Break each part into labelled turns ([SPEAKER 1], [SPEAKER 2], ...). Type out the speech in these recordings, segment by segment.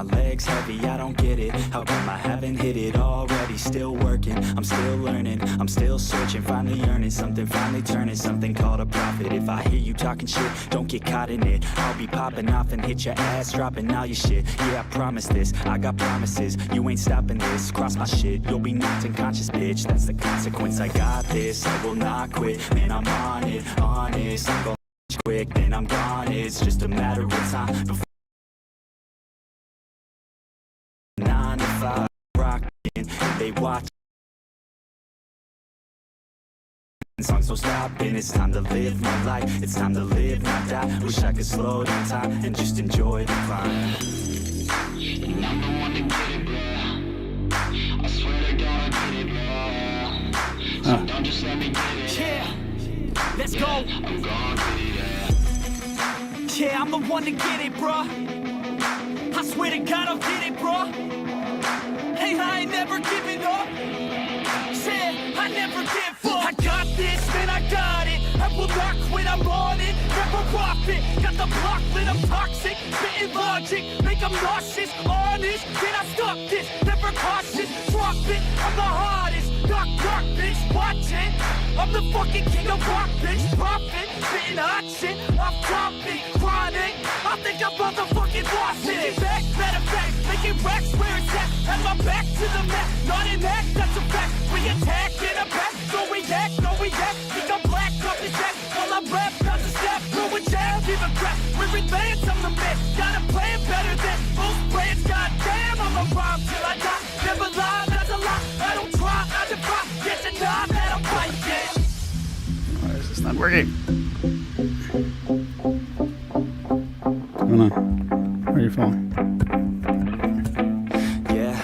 [SPEAKER 1] my legs heavy, I don't get it. How come I haven't hit it already? Still working, I'm still learning, I'm still searching, finally earning something, finally turning something called a profit. If I hear you talking shit, don't get caught in it. I'll be popping off and hit your ass, dropping all your shit. Yeah, I promise this, I got promises, you ain't stopping this. Cross my shit, you'll be knocked unconscious, bitch. That's the consequence, I got this, I will not quit. Man, I'm on it, honest, I'm going quick, then I'm gone. It's just a matter of time before 9 to 5 rockin', and they watch songs don't stop, and it's time to live my life. It's time to live, not die. Wish I could slow down time and just enjoy the climb.
[SPEAKER 2] And I'm the one to get it, bro. I swear to God, I get it, bro. So don't just let me get it.
[SPEAKER 1] Yeah, let's go.
[SPEAKER 2] I'm gonna get it, yeah.
[SPEAKER 1] Yeah, I'm the one to get it, bruh. I swear to God I'll get it, bruh. Hey, I ain't never giving up. Yeah, I never give up. I got this, man, I got it. I will not quit, I'm on it. Never off it. Got the block lit, I'm toxic. Spitting logic, make them nauseous. Honest, can I stop this? Never cautious, drop it. I'm the hardest. Knock, knock, bitch, watch it. I'm the fucking king of rock, bitch. Profit, spitting hot shit. I'm dropping, chronic. I think I'm motherfucking lost it. Making back, matter of fact, making racks where it's at. Have my back to the mat, not an act, that's a fact. We attack in a back, so we act, no we act. Think I'm black, off the jack. While I rap, not the snap, throwing down, give a crap. We're advanced, I'm the man. Got a plan better than most brands. Goddamn, I'm a rhyme till I die. Never lie, that's a lie. I don't try, I defy. Get the knob that I'm fighting.
[SPEAKER 3] Why is this not working? What's going on? Where are you falling?
[SPEAKER 1] Yeah,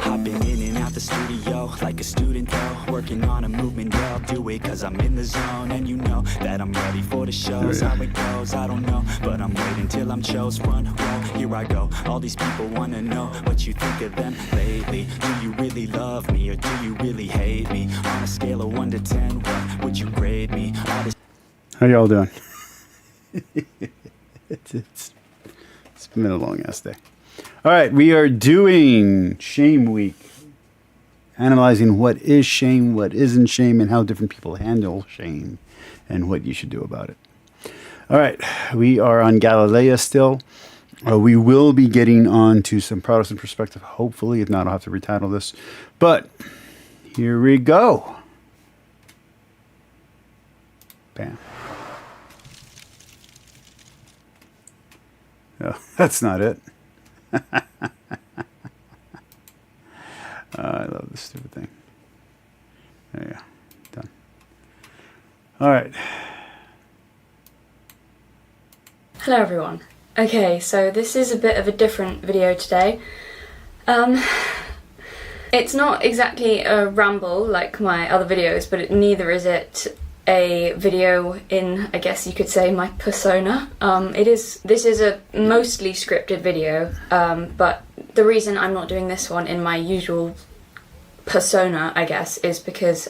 [SPEAKER 1] I've been in and out the studio like a student though, working on a movement. Yeah, I'll do it cause I'm in the zone, and you know that I'm ready for the shows. How it goes, I don't know, but I'm waiting till I'm chose. Front row, here I go. All these people wanna know what you think of them lately. Do you really love me or do you really hate me? On a scale of 1 to 10, what would you grade me? All this
[SPEAKER 3] How y'all doing? it's been a long ass day. All right, we are doing Shame Week. Analyzing what is shame, what isn't shame, and how different people handle shame, and what you should do about it. All right, we are on Galilea still. We will be getting on to some Protestant perspective, hopefully. If not, I'll have to retitle this. But here we go. Bam. Oh, that's not it. I love this stupid thing. There you go. Done. All right.
[SPEAKER 4] Hello everyone. Okay, so this is a bit of a different video today. It's not exactly a ramble like my other videos, but neither is it a video in, I guess you could say, my persona. This is a mostly scripted video, but the reason I'm not doing this one in my usual persona, I guess, is because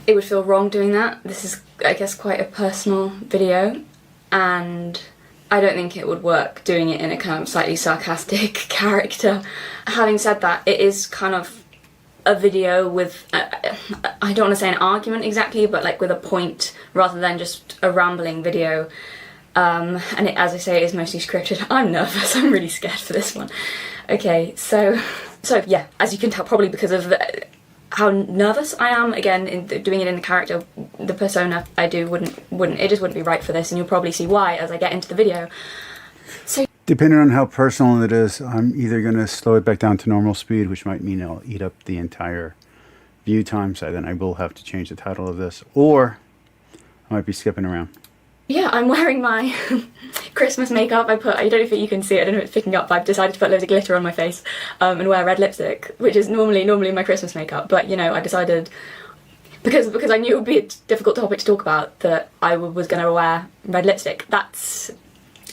[SPEAKER 4] it would feel wrong doing that. This is, I guess, quite a personal video, and I don't think it would work doing it in a kind of slightly sarcastic character. Having said that, it is kind of a video with, I don't want to say an argument exactly, but like with a point rather than just a rambling video. And it, as I say, is mostly scripted. I'm nervous, I'm really scared for this one. Okay, so yeah, as you can tell, probably because of how nervous I am, again, in doing it in the character, the persona I do it just wouldn't be right for this, and you'll probably see why as I get into the video. So,
[SPEAKER 3] depending on how personal it is, I'm either going to slow it back down to normal speed, which might mean I'll eat up the entire view time, so then I will have to change the title of this, or I might be skipping around.
[SPEAKER 4] yeah, I'm wearing my Christmas makeup. I don't know if you can see it, I don't know if it's picking up, but I've decided to put loads of glitter on my face and wear red lipstick, which is normally my Christmas makeup, but you know, I decided, because I knew it would be a difficult topic to talk about, that I was going to wear red lipstick. That's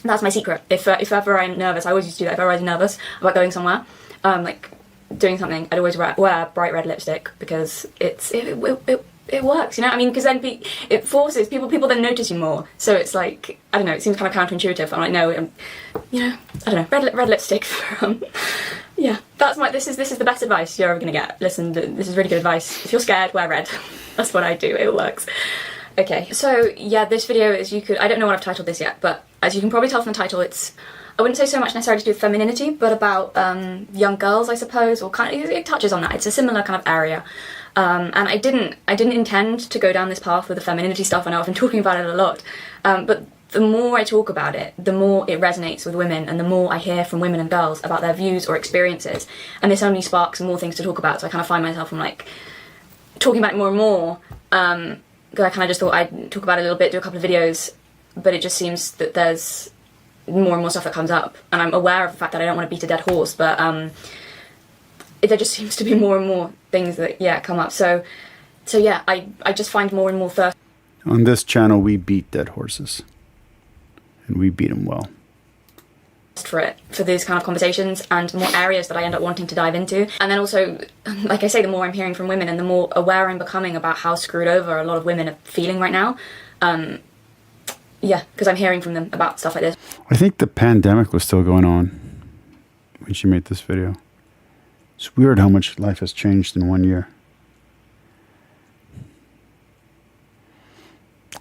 [SPEAKER 4] my secret. If ever I'm nervous, I always used to do that, if ever I was nervous about going somewhere, like doing something, I'd always wear bright red lipstick, because it it works, you know. I mean, because then it forces people then notice you more. So it's like, I don't know. It seems kind of counterintuitive. I'm like, no, you know, I don't know. Red lipstick for yeah. That's this is the best advice you're ever gonna get. Listen, this is really good advice. If you're scared, wear red. That's what I do. It works. Okay, so yeah, this video, I don't know what I've titled this yet, but as you can probably tell from the title, I wouldn't say so much necessarily to do with femininity, but about young girls, I suppose, or kind of, it touches on that. It's a similar kind of area. And I didn't intend to go down this path with the femininity stuff. I know I've been talking about it a lot, but the more I talk about it, the more it resonates with women, and the more I hear from women and girls about their views or experiences, and this only sparks more things to talk about. So I kind of find myself, I'm like, talking about it more and more, because I kind of just thought I'd talk about it a little bit, do a couple of videos, but it just seems that there's more and more stuff that comes up, and I'm aware of the fact that I don't want to beat a dead horse, but there just seems to be more and more things that, yeah, come up. So yeah, I just find more and more thirst.
[SPEAKER 3] On this channel, we beat dead horses. And we beat them well.
[SPEAKER 4] For these kind of conversations, and more areas that I end up wanting to dive into. And then also, like I say, the more I'm hearing from women and the more aware I'm becoming about how screwed over a lot of women are feeling right now. Yeah, because I'm hearing from them about stuff like this.
[SPEAKER 3] I think the pandemic was still going on when she made this video. It's weird how much life has changed in 1 year.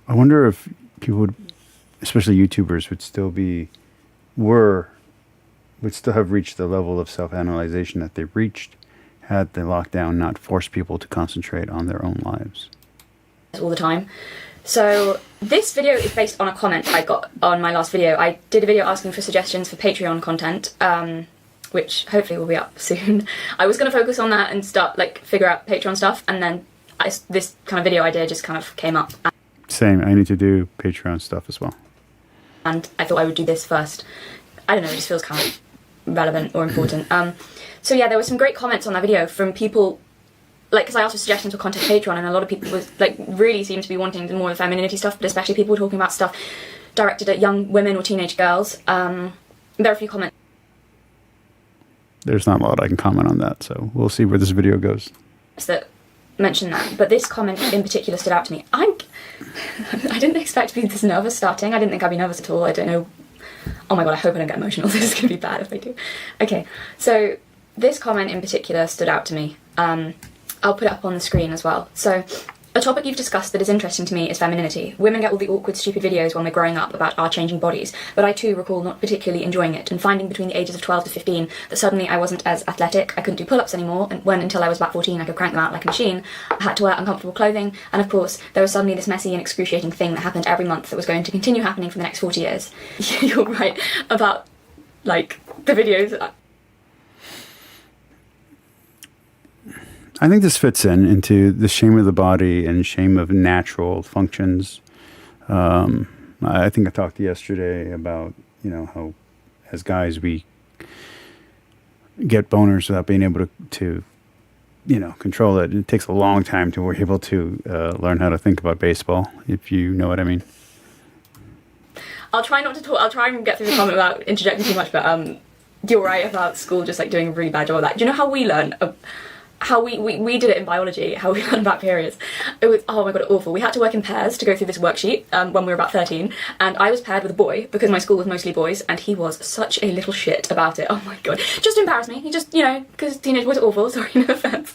[SPEAKER 3] I wonder if people would, especially YouTubers, would still have reached the level of self-analyzation that they reached had the lockdown not forced people to concentrate on their own lives.
[SPEAKER 4] All the time. So this video is based on a comment I got on my last video. I did a video asking for suggestions for Patreon content, which hopefully will be up soon. I was going to focus on that and start, figure out Patreon stuff, and then this kind of video idea just kind of came up.
[SPEAKER 3] Same, I need to do Patreon stuff as well.
[SPEAKER 4] And I thought I would do this first. I don't know, it just feels kind of relevant or important. So yeah, there were some great comments on that video from people, because I asked for suggestions for content Patreon, and a lot of people was really seemed to be wanting more of the femininity stuff, but especially people talking about stuff directed at young women or teenage girls. There are a few comments.
[SPEAKER 3] There's not a lot I can comment on that, so we'll see where this video goes.
[SPEAKER 4] That mention that, but this comment in particular stood out to me. I didn't expect to be this nervous starting. I didn't think I'd be nervous at all. I don't know. Oh my god, I hope I don't get emotional. This is going to be bad if I do. Okay, so this comment in particular stood out to me. I'll put it up on the screen as well. So, a topic you've discussed that is interesting to me is femininity. Women get all the awkward, stupid videos when we're growing up about our changing bodies, but I too recall not particularly enjoying it and finding between the ages of 12 to 15 that suddenly I wasn't as athletic, I couldn't do pull-ups anymore, and until I was about 14 I could crank them out like a machine. I had to wear uncomfortable clothing, and of course there was suddenly this messy and excruciating thing that happened every month that was going to continue happening for the next 40 years. You're right about, the videos.
[SPEAKER 3] I think this fits into the shame of the body and shame of natural functions. I think I talked yesterday about, how as guys we get boners without being able to control it. It takes a long time till we're able to learn how to think about baseball, if you know what I mean.
[SPEAKER 4] I'll try not to talk. I'll try and get through the comment without interjecting too much, but you're right about school just doing a really bad job of that. Do you know how we learn? How we did it in biology, how we learned about periods. It was, oh my god, awful. We had to work in pairs to go through this worksheet when we were about 13, and I was paired with a boy because my school was mostly boys, and he was such a little shit about it. Oh my god, just embarrassed me. He just, because teenage boys are awful, sorry, no offence.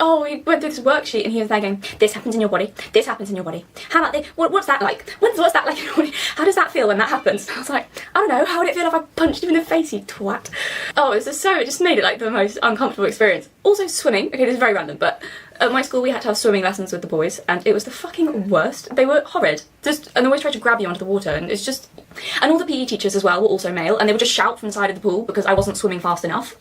[SPEAKER 4] We went through this worksheet and he was there going, this happens in your body, this happens in your body. How about this? What's that like? What's that like in your body? How does that feel when that happens? I was like, I don't know, how would it feel if I punched you in the face, you twat? Oh, it just made it the most uncomfortable experience. Also swimming, okay, this is very random, but at my school we had to have swimming lessons with the boys, and it was the fucking worst. They were horrid. And they always tried to grab you onto the water, and it's just... And all the PE teachers as well were also male, and they would just shout from the side of the pool because I wasn't swimming fast enough.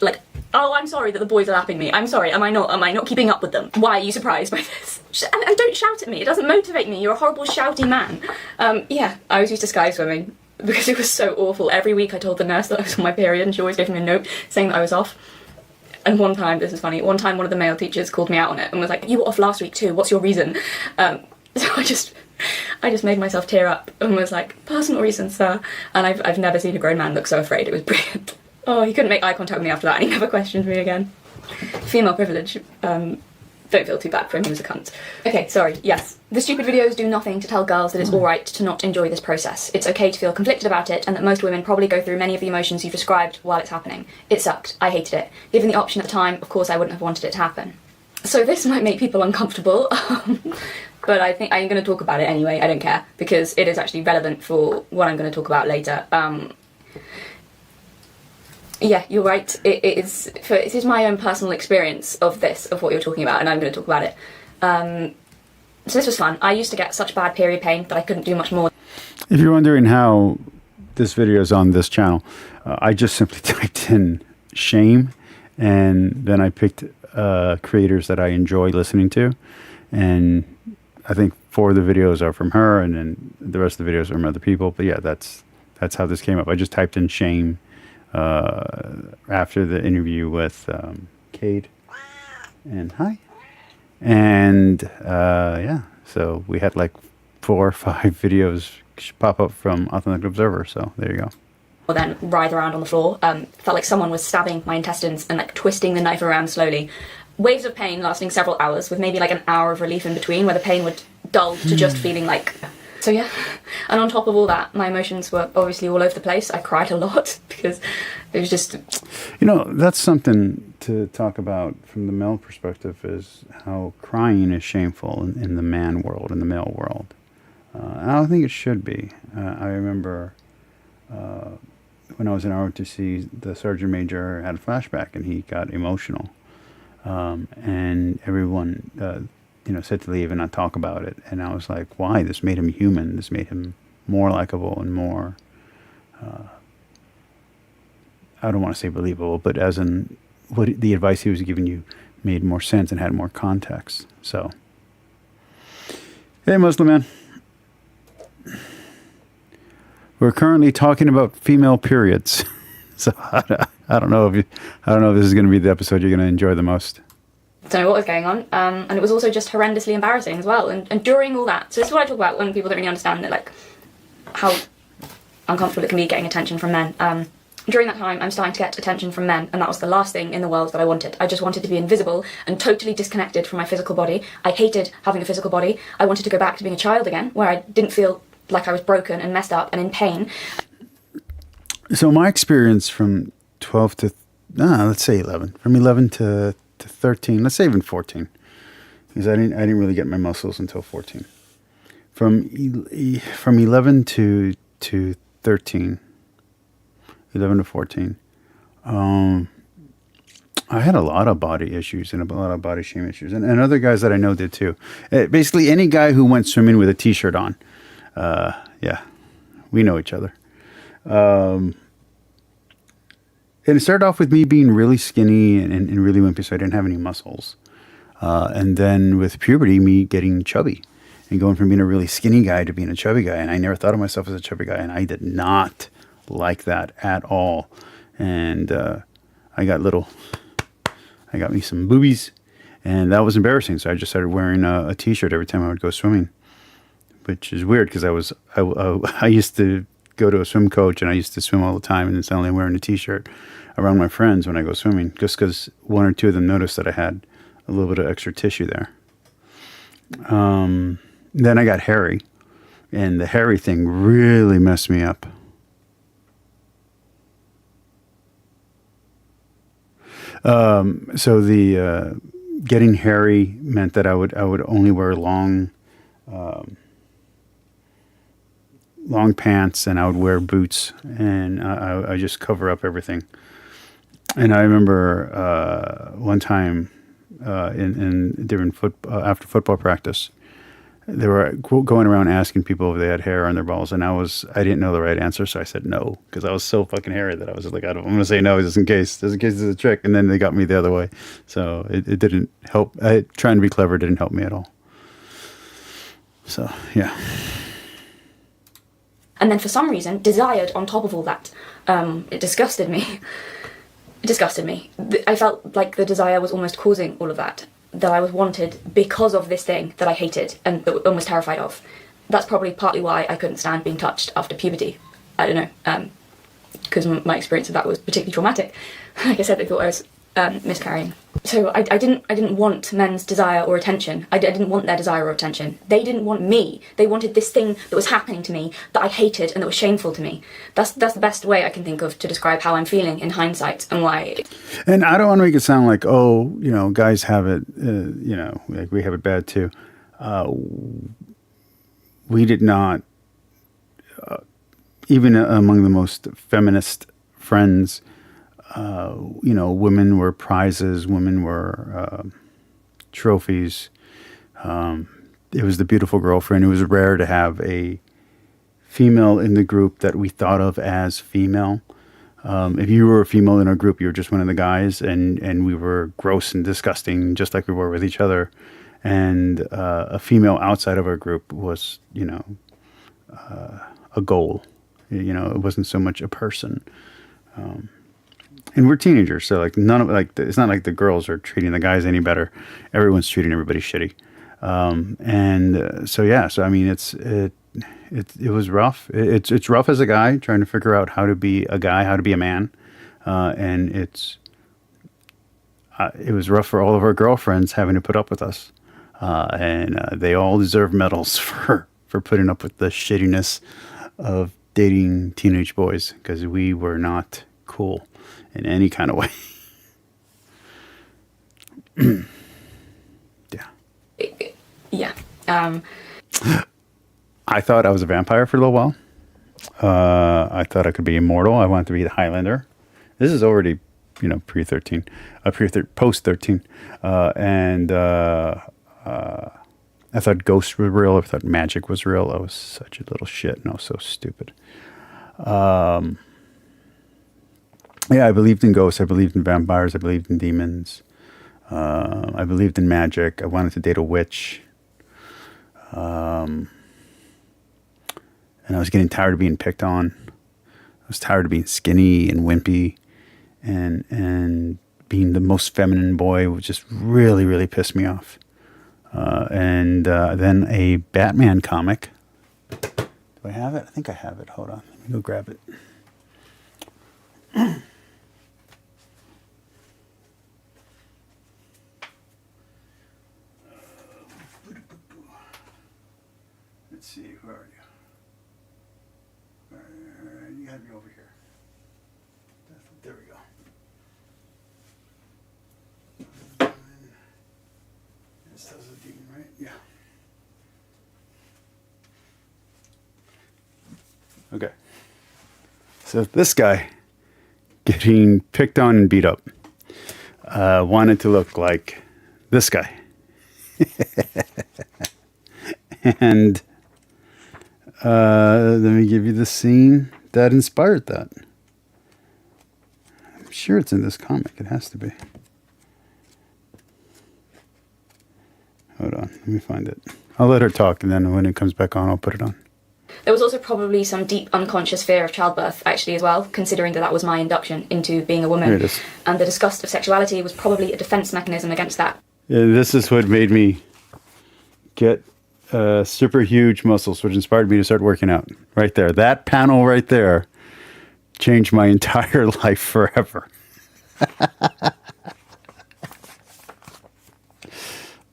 [SPEAKER 4] Oh, I'm sorry that the boys are lapping me. I'm sorry, am I not keeping up with them? Why are you surprised by this? And don't shout at me, it doesn't motivate me, you're a horrible shouty man. Yeah, I was used to sky swimming because it was so awful. Every week I told the nurse that I was on my period, and she always gave me a note saying that I was off. And one time, this is funny, one time one of the male teachers called me out on it and was like, you were off last week too, what's your reason? So I just made myself tear up and was like, personal reasons, sir. And I've never seen a grown man look so afraid. It was brilliant. Oh, he couldn't make eye contact with me after that, and he never questioned me again. Female privilege. don't feel too bad for him, he was a cunt. Okay, sorry, yes. The stupid videos do nothing to tell girls that it's alright to not enjoy this process. It's okay to feel conflicted about it, and that most women probably go through many of the emotions you've described while it's happening. It sucked. I hated it. Given the option at the time, of course I wouldn't have wanted it to happen. So this might make people uncomfortable, but I think I'm going to talk about it anyway, I don't care, because it is actually relevant for what I'm going to talk about later. Yeah, you're right. It is my own personal experience of what you're talking about, and I'm going to talk about it. So this was fun. I used to get such bad period pain that I couldn't do much more.
[SPEAKER 3] If you're wondering how this video is on this channel, I just simply typed in shame, and then I picked creators that I enjoy listening to, and I think 4 of the videos are from her, and then the rest of the videos are from other people. But yeah, that's how this came up. I just typed in shame after the interview with Cade, and hi, and yeah, so we had like 4 or 5 videos pop up from Authentic Observer. So there you go.
[SPEAKER 4] Or then writhe around on the floor. Felt like someone was stabbing my intestines and like twisting the knife around slowly. Waves of pain lasting several hours, with maybe like an hour of relief in between, where the pain would dull to just feeling like. So yeah, and on top of all that, my emotions were obviously all over the place. I cried a lot because it was just...
[SPEAKER 3] You know, that's something to talk about from the male perspective, is how crying is shameful in the man world, in the male world. And I don't think it should be. I remember when I was in ROTC, the Sergeant Major had a flashback and he got emotional. And everyone... said to leave and not talk about it. And I was like, why? This made him human. This made him more likable and more, I don't want to say believable, but as in what the advice he was giving you made more sense and had more context. So, hey, Muslim man. We're currently talking about female periods. So I don't know if this is going to be the episode you're going to enjoy the most.
[SPEAKER 4] Don't know what was going on, and it was also just horrendously embarrassing as well. And during all that, so this is what I talk about when people don't really understand that, like, how uncomfortable it can be getting attention from men. During that time, I'm starting to get attention from men, and that was the last thing in the world that I wanted. I just wanted to be invisible and totally disconnected from my physical body. I hated having a physical body. I wanted to go back to being a child again, where I didn't feel like I was broken and messed up and in pain.
[SPEAKER 3] So my experience from 12 to, let's say 11, from 11 to 13, let's say even 14, because I didn't really get my muscles until 14. From 11 to 13, 11 to 14, I had a lot of body issues and a lot of body shame issues, and other guys that I know did too. Basically, any guy who went swimming with a t-shirt on, yeah, we know each other. And it started off with me being really skinny and really wimpy, so I didn't have any muscles. And then with puberty, me getting chubby and going from being a really skinny guy to being a chubby guy. And I never thought of myself as a chubby guy, and I did not like that at all. And I got me some boobies, and that was embarrassing. So I just started wearing a t-shirt every time I would go swimming, which is weird because I used to go to a swim coach, and I used to swim all the time, and then suddenly wearing a t-shirt around my friends when I go swimming, just because 1 or 2 of them noticed that I had a little bit of extra tissue there. Then I got hairy, and the hairy thing really messed me up. So the getting hairy meant that I would only wear long pants, and I would wear boots, and I just cover up everything. And I remember one time after football practice, they were going around asking people if they had hair on their balls, and I didn't know the right answer, so I said no, because I was so fucking hairy that I was just like, I'm going to say no just in case it's a trick, and then they got me the other way. So it didn't help. Trying to be clever didn't help me at all. So, yeah.
[SPEAKER 4] And then for some reason, desired on top of all that. It disgusted me. It disgusted me. I felt like the desire was almost causing all of that. That I was wanted because of this thing that I hated and was terrified of. That's probably partly why I couldn't stand being touched after puberty. I don't know. Because my experience of that was particularly traumatic. Like I said, I thought I was miscarrying. So I didn't want men's desire or attention. I didn't want their desire or attention. They didn't want me. They wanted this thing that was happening to me that I hated and that was shameful to me. That's the best way I can think of to describe how I'm feeling in hindsight and why.
[SPEAKER 3] And I don't want to make it sound like, oh, guys have it, like we have it bad too. We did not, even among the most feminist friends, women were prizes, women were trophies. It was the beautiful girlfriend. It was rare to have a female in the group that we thought of as female. If you were a female in our group, you were just one of the guys, and we were gross and disgusting, just like we were with each other. And a female outside of our group was, a goal. It wasn't so much a person. And we're teenagers, so like none of it's not like the girls are treating the guys any better. Everyone's treating everybody shitty. So I mean, it was rough. It's rough as a guy trying to figure out how to be a guy, how to be a man, and it was rough for all of our girlfriends having to put up with us, and they all deserve medals for putting up with the shittiness of dating teenage boys, because we were not cool in any kind of way.
[SPEAKER 4] Yeah.
[SPEAKER 3] I thought I was a vampire for a little while. I thought I could be immortal. I wanted to be the Highlander. This is already, pre-13, post-13. I thought ghosts were real. I thought magic was real. I was such a little shit, and I was so stupid. I believed in ghosts. I believed in vampires. I believed in demons. I believed in magic. I wanted to date a witch. And I was getting tired of being picked on. I was tired of being skinny and wimpy, and being the most feminine boy would just really, really piss me off. Then a Batman comic. Do I have it? I think I have it. Hold on. Let me go grab it. Let's see. Where are you? You gotta be over here. There we go. This does a demon, right? Yeah. Okay. So this guy, getting picked on and beat up, wanted to look like this guy. And let me give you the scene that inspired that. I'm sure it's in this comic. It has to be. Hold on. Let me find it. I'll let her talk, and then when it comes back on, I'll put it on.
[SPEAKER 4] There was also probably some deep unconscious fear of childbirth, actually, as well, considering that was my induction into being a woman.
[SPEAKER 3] Here it is.
[SPEAKER 4] And the disgust of sexuality was probably a defense mechanism against that.
[SPEAKER 3] Yeah, this is what made me get super huge muscles, which inspired me to start working out. Right there. That panel right there changed my entire life forever.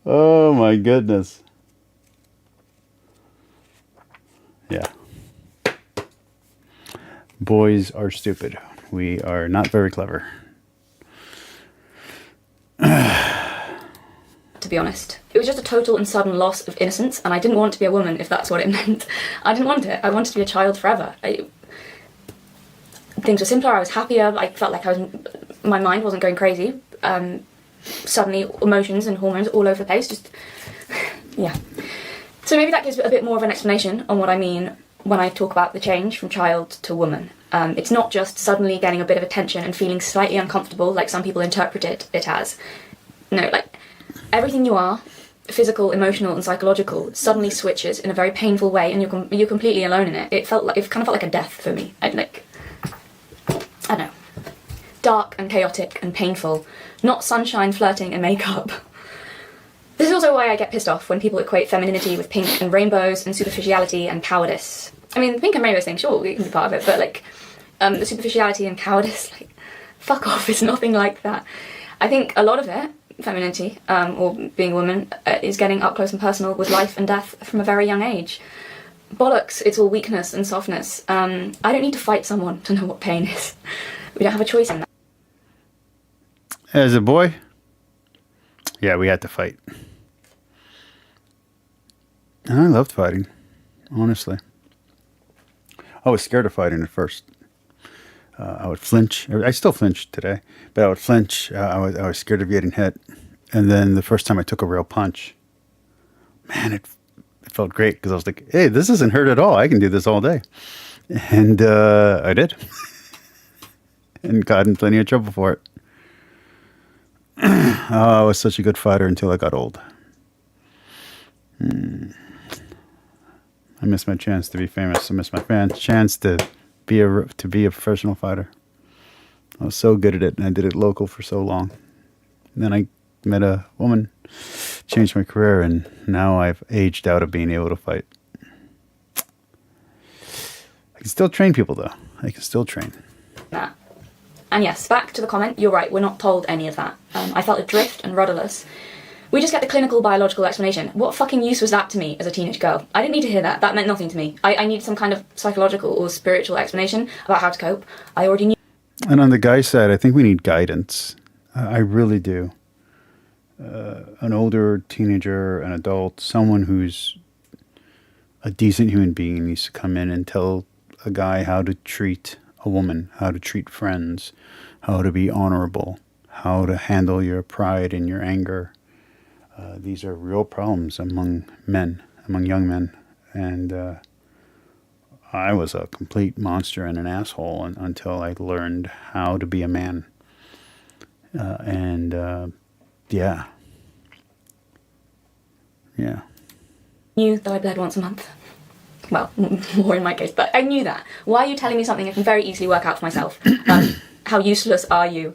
[SPEAKER 3] Oh my goodness. Yeah. Boys are stupid. We are not very clever.
[SPEAKER 4] To be honest, it was just a total and sudden loss of innocence, and I didn't want to be a woman if that's what it meant. I didn't want it. I wanted to be a child forever. Things were simpler. I was happier. I felt like my mind wasn't going crazy. Suddenly, emotions and hormones all over the place. Just yeah. So maybe that gives a bit more of an explanation on what I mean when I talk about the change from child to woman. It's not just suddenly getting a bit of attention and feeling slightly uncomfortable, like some people interpret it as. No, like everything you are, physical, emotional, and psychological, suddenly switches in a very painful way, and you're completely alone in it. It kind of felt like a death for me. I don't know, dark and chaotic and painful, not sunshine, flirting, and makeup. This is also why I get pissed off when people equate femininity with pink and rainbows and superficiality and cowardice. I mean, the pink and rainbows thing, sure, we can be part of it, but the superficiality and cowardice, fuck off, it's nothing like that. I think a lot of it, femininity, or being a woman, is getting up close and personal with life and death from a very young age. Bollocks, it's all weakness and softness. I don't need to fight someone to know what pain is. We don't have a choice in that.
[SPEAKER 3] As a boy, yeah, we had to fight. And I loved fighting, honestly. I was scared of fighting at first. I would flinch. I still flinch today, but I would flinch. I was scared of getting hit. And then the first time I took a real punch, man, it felt great because I was like, hey, this doesn't hurt at all. I can do this all day. And I did. And got in plenty of trouble for it. I was such a good fighter until I got old. I missed my chance to be famous. I missed my chance to be a professional fighter. I was so good at it, and I did it local for so long. And then I met a woman, changed my career, and now I've aged out of being able to fight. I can still train people, though. I can still train.
[SPEAKER 4] That. And yes, back to the comment, you're right, we're not told any of that. I felt adrift and rudderless. We just get the clinical biological explanation. What fucking use was that to me as a teenage girl? I didn't need to hear that. That meant nothing to me. I needed some kind of psychological or spiritual explanation about how to cope. I already knew.
[SPEAKER 3] And on the guy side, I think we need guidance. I really do. An older teenager, an adult, someone who's a decent human being needs to come in and tell a guy how to treat a woman, how to treat friends, how to be honorable, how to handle your pride and your anger. These are real problems among men, among young men. And I was a complete monster and an asshole until I learned how to be a man. Yeah.
[SPEAKER 4] Knew that I bled once a month. Well, more in my case, but I knew that. Why are you telling me something I can very easily work out for myself? How useless are you?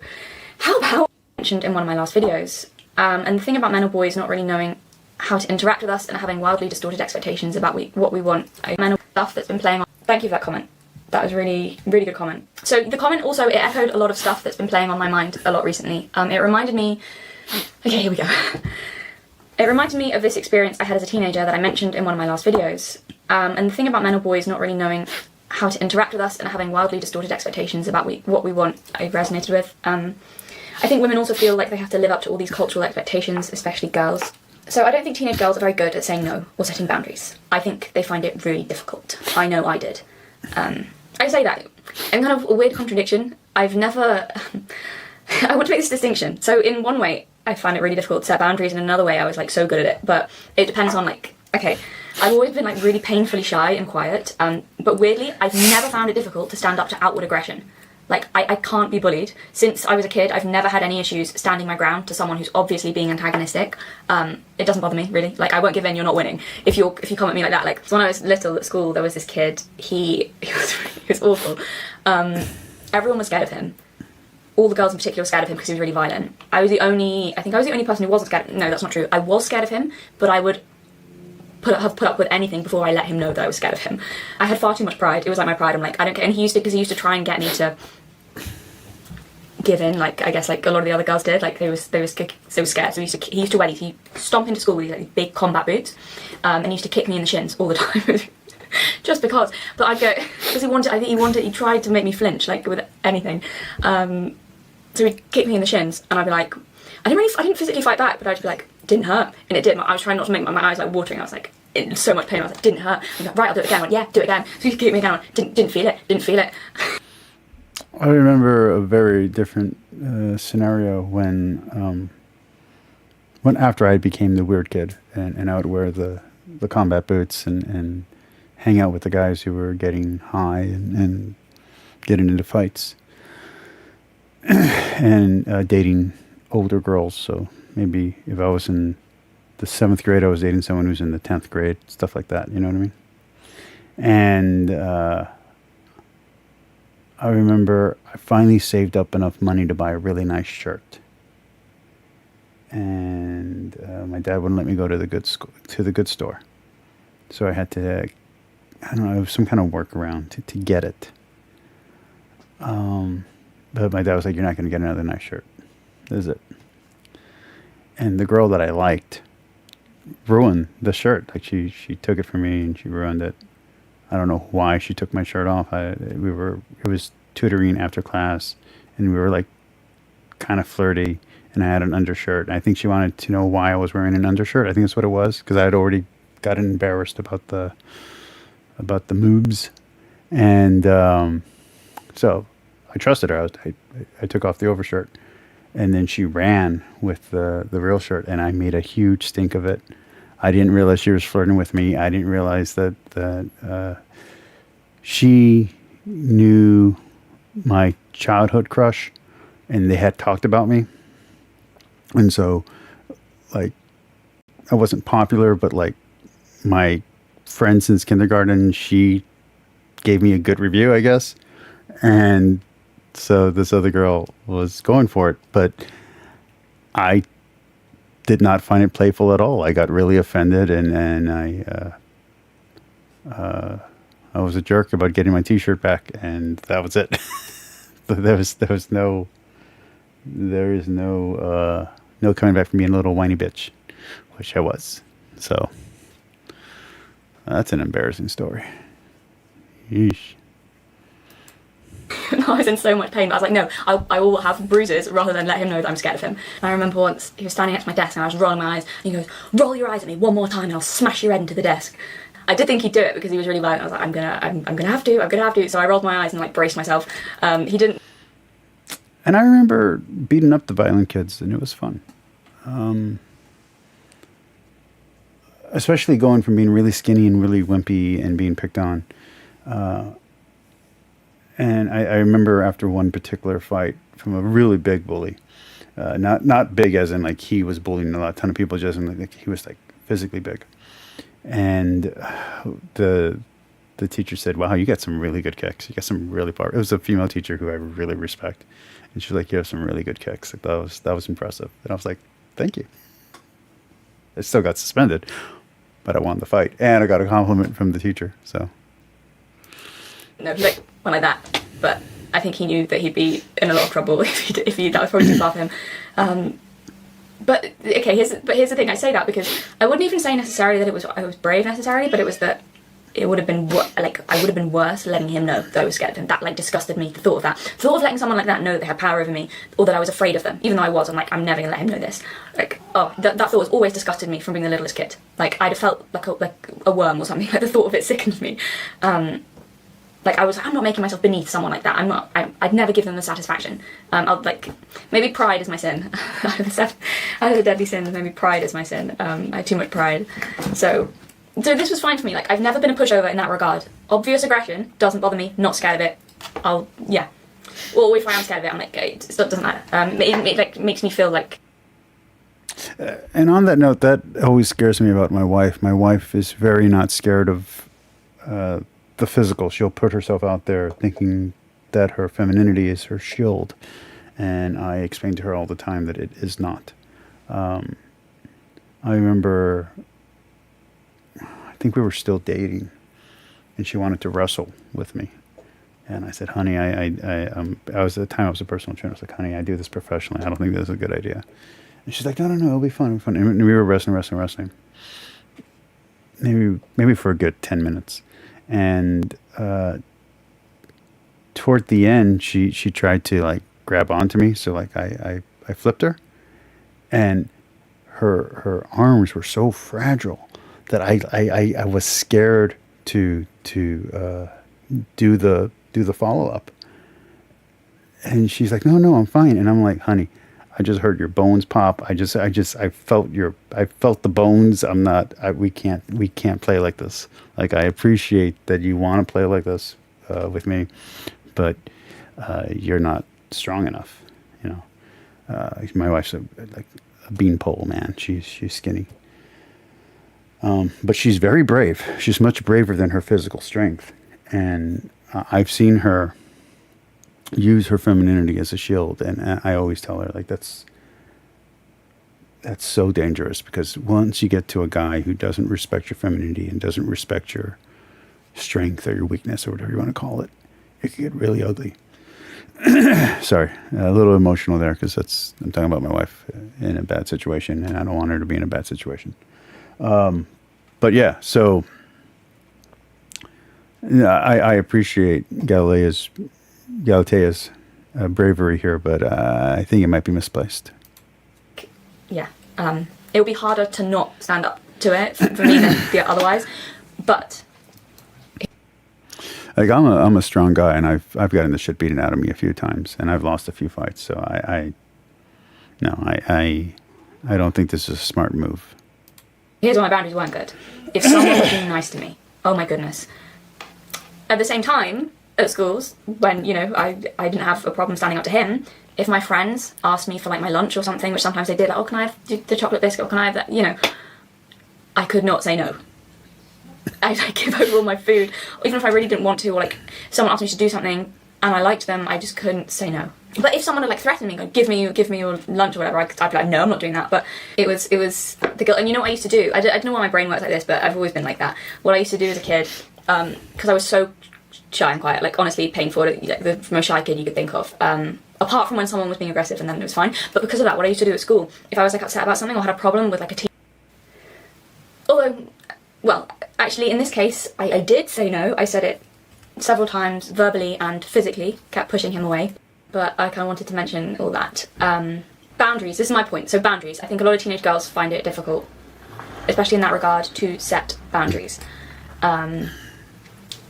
[SPEAKER 4] How about, mentioned in one of my last videos, and the thing about men or boys not really knowing how to interact with us and having wildly distorted expectations about what we want. Men or stuff that's been playing on. Thank you for that comment. That was really, really good comment. So the comment also, it echoed a lot of stuff that's been playing on my mind a lot recently. It reminded me, okay, here we go. It reminded me of this experience I had as a teenager that I mentioned in one of my last videos. And the thing about men or boys not really knowing how to interact with us and having wildly distorted expectations about what we want, I resonated with. I think women also feel like they have to live up to all these cultural expectations, especially girls. So I don't think teenage girls are very good at saying no or setting boundaries. I think they find it really difficult. I know I did. I say that in kind of a weird contradiction. I've never... I want to make this distinction. So in one way, I find it really difficult to set boundaries, and in another way, I was like so good at it. But it depends on like, okay, I've always been like really painfully shy and quiet. But weirdly, I've never found it difficult to stand up to outward aggression. Like, I can't be bullied. Since I was a kid, I've never had any issues standing my ground to someone who's obviously being antagonistic. It doesn't bother me, really. Like, I won't give in, you're not winning. If you come at me like that. Like, when I was little at school, there was this kid, he was awful. Everyone was scared of him. All the girls in particular were scared of him because he was really violent. I think I was the only person who wasn't scared. No, that's not true. I was scared of him, but I would have put up with anything before I let him know that I was scared of him. I had far too much pride. It was like my pride. I'm like, I don't care. And he used to try and get me to give in, like I guess like a lot of the other girls did. Like they were scared. So he used to wear these. He stomp into school with these like big combat boots, and he used to kick me in the shins all the time. Just because. But I'd go because he tried to make me flinch like with anything. So he'd kick me in the shins, and I'd be like, I didn't physically fight back, but I'd just be like, didn't hurt, and it did. I was trying not to make my eyes like watering. I was like in so much pain. I was like, didn't hurt. I'm like, right, I'll do it again. I went, yeah, do it again. So he kicked me again. Didn't feel it.
[SPEAKER 3] I remember a very different scenario when after I became the weird kid and I would wear the combat boots and hang out with the guys who were getting high and getting into fights and dating older girls. So maybe if I was in the 7th grade, I was dating someone who's in the 10th grade, stuff like that. You know what I mean? And I remember I finally saved up enough money to buy a really nice shirt. And my dad wouldn't let me go to the good store. So I had to, I don't know, it was some kind of workaround to get it. But my dad was like, you're not going to get another nice shirt. visit. And the girl that I liked ruined the shirt. Like she took it from me and she ruined it. I don't know why she took my shirt off. It was tutoring after class, and we were like kind of flirty, and I had an undershirt. And I think she wanted to know why I was wearing an undershirt. I think that's what it was, because I had already gotten embarrassed about the moobs. And so I trusted her. I took off the overshirt, and then she ran with the real shirt, and I made a huge stink of it. I didn't realize she was flirting with me. I didn't realize that she knew my childhood crush, and they had talked about me. And so, like, I wasn't popular, but like my friend since kindergarten, she gave me a good review, I guess. And so this other girl was going for it, but I did not find it playful at all. I got really offended, and I was a jerk about getting my T-shirt back, and that was it. there is no coming back from being a little whiny bitch, which I was. So that's an embarrassing story. Yeesh.
[SPEAKER 4] I was in so much pain, but I was like, no, I will have bruises rather than let him know that I'm scared of him. And I remember once he was standing next to my desk and I was rolling my eyes, and he goes, roll your eyes at me one more time and I'll smash your head into the desk. I did think he'd do it because he was really violent. I was like, I'm gonna have to. So I rolled my eyes and like braced myself. He didn't.
[SPEAKER 3] And I remember beating up the violent kids, and it was fun. Especially going from being really skinny and really wimpy and being picked on. And I remember after one particular fight from a really big bully, not big as in like he was bullying a ton of people, just in like he was like physically big. And the teacher said, "Wow, you got some really good kicks. You got some really power." It was a female teacher who I really respect, and she was like, "You have some really good kicks." Like that was impressive. And I was like, "Thank you." I still got suspended, but I won the fight, and I got a compliment from the teacher. So.
[SPEAKER 4] No, he like went like that, but I think he knew that he'd be in a lot of trouble if he that was probably too far for him. But okay, here's the thing. I say that because I wouldn't even say necessarily that I was brave necessarily, but it was that it would have been I would have been worse letting him know that I was scared of him. That like disgusted me. The thought of that, the thought of letting someone like that know that they had power over me, or that I was afraid of them, even though I was. I'm like, I'm never gonna let him know this. Like, oh, that thought has always disgusted me from being the littlest kid. Like I'd have felt like a worm or something. Like the thought of it sickened me. Like I was like, I'm not making myself beneath someone like that. I'd never give them the satisfaction. I'll like, maybe pride is my sin. I have a deadly sin, maybe pride is my sin. I have too much pride. So this was fine for me. Like I've never been a pushover in that regard. Obvious aggression doesn't bother me, not scared of it. Well, if I am scared of it, I'm like, it doesn't matter. It like makes me feel like.
[SPEAKER 3] And on that note, that always scares me about my wife. My wife is very not scared of the physical. She'll put herself out there thinking that her femininity is her shield, and I explain to her all the time that it is not. I remember, I think we were still dating, and she wanted to wrestle with me, and I said, "Honey, I was at the time I was a personal trainer. I was like, honey, I do this professionally. I don't think this is a good idea." And she's like, "No, it'll be fun, And we were wrestling, maybe for a good 10 minutes. And toward the end, she tried to like grab onto me, so like I flipped her, and her arms were so fragile that I was scared to do the follow up. And she's like, no, I'm fine. And I'm like, honey, I just heard your bones pop. I felt the bones. We can't play like this. Like, I appreciate that you want to play like this with me, but you're not strong enough. You know, my wife's a beanpole, man. She's skinny. But she's very brave. She's much braver than her physical strength. And I've seen her use her femininity as a shield, and I always tell her, like, that's so dangerous, because once you get to a guy who doesn't respect your femininity and doesn't respect your strength or your weakness or whatever you want to call it, it can get really ugly. Sorry, a little emotional there because I'm talking about my wife in a bad situation, and I don't want her to be in a bad situation. But yeah, so yeah, I appreciate Galatea's bravery here, but I think it might be misplaced.
[SPEAKER 4] Yeah, it would be harder to not stand up to it for me than otherwise. But
[SPEAKER 3] like I'm a strong guy, and I've gotten the shit beaten out of me a few times, and I've lost a few fights. So I don't think this is a smart move.
[SPEAKER 4] here's why my boundaries weren't good. If someone was being nice to me, oh my goodness. At the same time, at schools, when, you know, I didn't have a problem standing up to him, if my friends asked me for like my lunch or something, which sometimes they did, like, oh, can I have the chocolate biscuit, or can I have that, you know, I could not say no. I'd like, give over all my food, even if I really didn't want to, or like someone asked me to do something and I liked them, I just couldn't say no. But if someone had like threatened me, like, give me your lunch or whatever, I'd be like, no, I'm not doing that. But it was the guilt. And you know what I used to do? I don't know why my brain works like this, but I've always been like that. What I used to do as a kid, because I was so shy and quiet, like honestly painful, like the most shy kid you could think of. Apart from when someone was being aggressive, and then it was fine. But because of that, what I used to do at school, if I was like upset about something or had a problem with like a teacher, although, well, actually in this case, I did say no. I said it several times, verbally and physically, kept pushing him away. But I kind of wanted to mention all that. Boundaries, this is my point. So boundaries, I think a lot of teenage girls find it difficult, especially in that regard, to set boundaries. And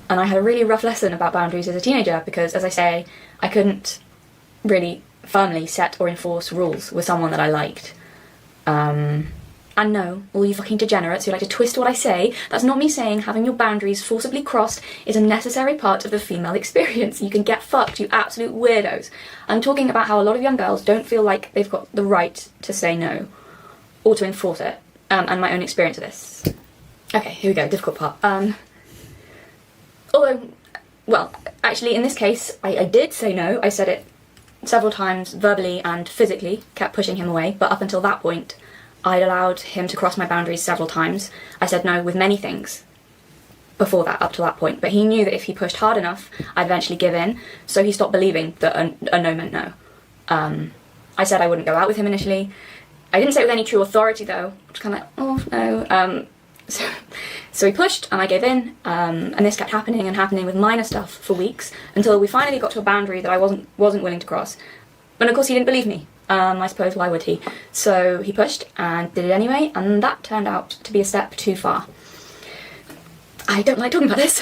[SPEAKER 4] I had a really rough lesson about boundaries as a teenager because, as I say, I couldn't really firmly set or enforce rules with someone that I liked. And no, all you fucking degenerates who like to twist what I say, that's not me saying having your boundaries forcibly crossed is a necessary part of the female experience. You can get fucked, you absolute weirdos. I'm talking about how a lot of young girls don't feel like they've got the right to say no, or to enforce it, and my own experience of this. Okay, here we go, difficult part. Although, well, actually in this case, I did say no. I said it several times, verbally and physically, kept pushing him away, but up until that point, I'd allowed him to cross my boundaries several times. I said no with many things before that, up to that point. But he knew that if he pushed hard enough, I'd eventually give in. So he stopped believing that a no meant no. I said I wouldn't go out with him initially. I didn't say it with any true authority though. Just kind of like, oh no. So he pushed and I gave in. And this kept happening and happening with minor stuff for weeks until we finally got to a boundary that I wasn't willing to cross. And of course he didn't believe me. I suppose, why would he? So he pushed and did it anyway, and that turned out to be a step too far. I don't like talking about this.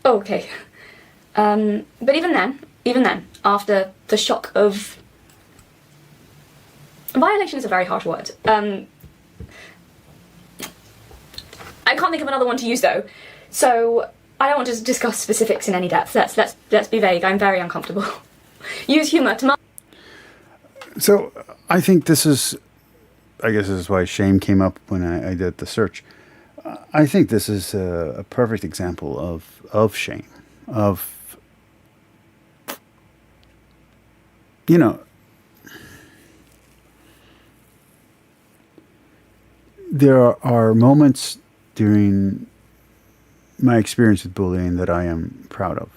[SPEAKER 4] Okay. But even then, after the shock of... Violation is a very harsh word. I can't think of another one to use though. So I don't want to discuss specifics in any depth. Let's be vague. I'm very uncomfortable. Use humour to...
[SPEAKER 3] So I think I guess this is why shame came up when I did the search. I think this is a perfect example of shame, of, you know, there are moments during my experience with bullying that I am proud of.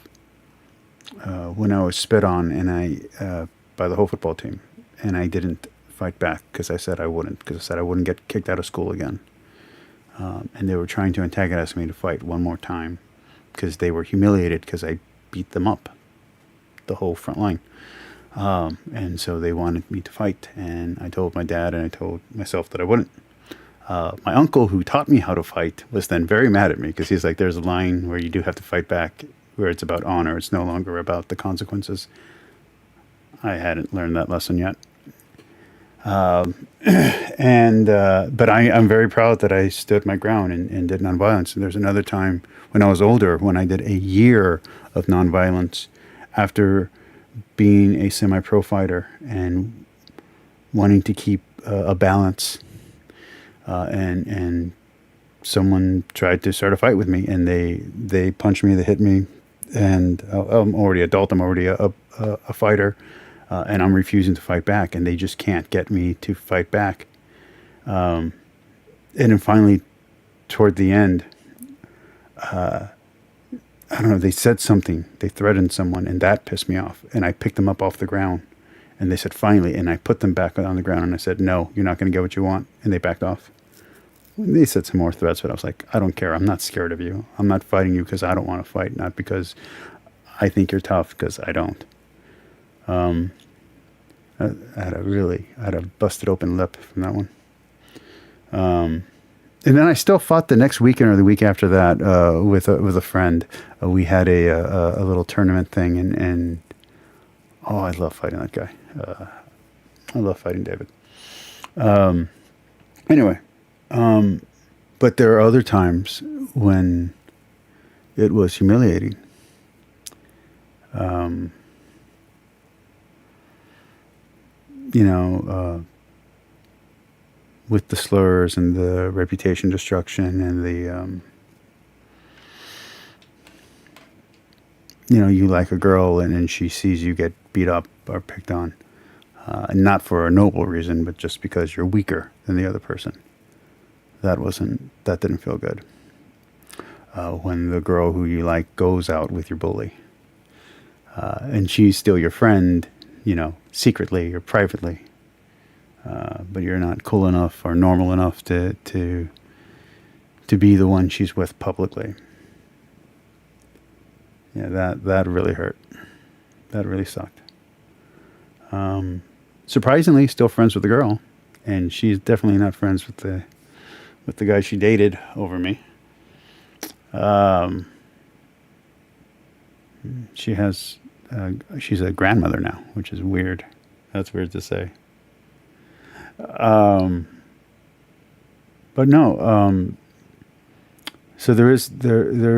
[SPEAKER 3] When I was spit on by the whole football team, and I didn't fight back because I said I wouldn't, because I said I wouldn't get kicked out of school again. And they were trying to antagonize me to fight one more time because they were humiliated because I beat them up, the whole front line. And so they wanted me to fight, and I told my dad and I told myself that I wouldn't. My uncle, who taught me how to fight, was then very mad at me because he's like, there's a line where you do have to fight back, where it's about honor. It's no longer about the consequences. I hadn't learned that lesson yet. But I'm very proud that I stood my ground and did nonviolence. And there's another time when I was older, when I did a year of nonviolence after being a semi-pro fighter and wanting to keep a balance. And someone tried to start a fight with me, and they punched me, they hit me, and I'm already adult, I'm already a fighter. And I'm refusing to fight back, and they just can't get me to fight back. And then finally, toward the end, I don't know, they said something, they threatened someone, and that pissed me off. And I picked them up off the ground, and they said, finally, and I put them back on the ground, and I said, no, you're not going to get what you want. And they backed off. And they said some more threats, but I was like, I don't care. I'm not scared of you. I'm not fighting you because I don't want to fight, not because I think you're tough, because I don't. I had a busted open lip from that one. And then I still fought the next weekend or the week after that with a friend. We had a little tournament thing, and oh, I love fighting that guy. I love fighting David. Anyway, but there are other times when it was humiliating. With the slurs and the reputation destruction and the, you like a girl and she sees you get beat up or picked on, and not for a noble reason, but just because you're weaker than the other person. That didn't feel good. When the girl who you like goes out with your bully, and she's still your friend, secretly or privately. But you're not cool enough or normal enough to be the one she's with publicly. Yeah, that really hurt. That really sucked. Surprisingly, still friends with the girl, and she's definitely not friends with the guy she dated over me. She's a grandmother now, which is weird. That's weird to say. But no, so there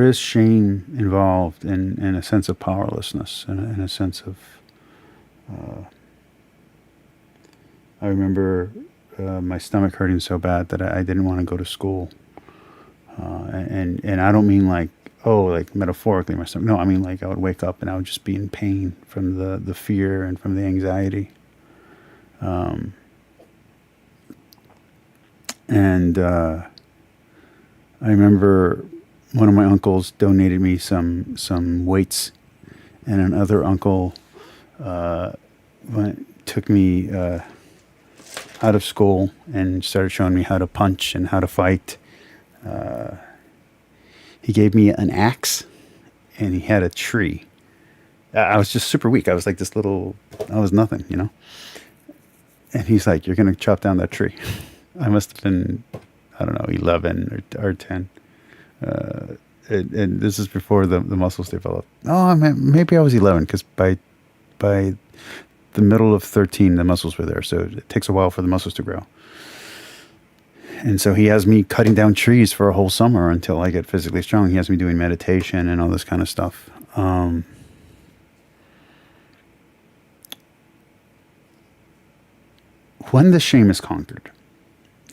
[SPEAKER 3] is shame involved in a sense of powerlessness and a sense of, I remember my stomach hurting so bad that I didn't want to go to school. And I don't mean like metaphorically my stomach. No, I mean like I would wake up and I would just be in pain from the fear and from the anxiety. And I remember one of my uncles donated me some weights, and another uncle took me out of school and started showing me how to punch and how to fight. He gave me an axe, and he had a tree. I was just super weak. I was like I was nothing, And he's like, "You're going to chop down that tree." I must have been, I don't know, 11 or 10. And this is before the muscles developed. Oh, maybe I was 11, because by the middle of 13, the muscles were there. So it takes a while for the muscles to grow. And so he has me cutting down trees for a whole summer until I get physically strong. He has me doing meditation and all this kind of stuff. When the shame is conquered,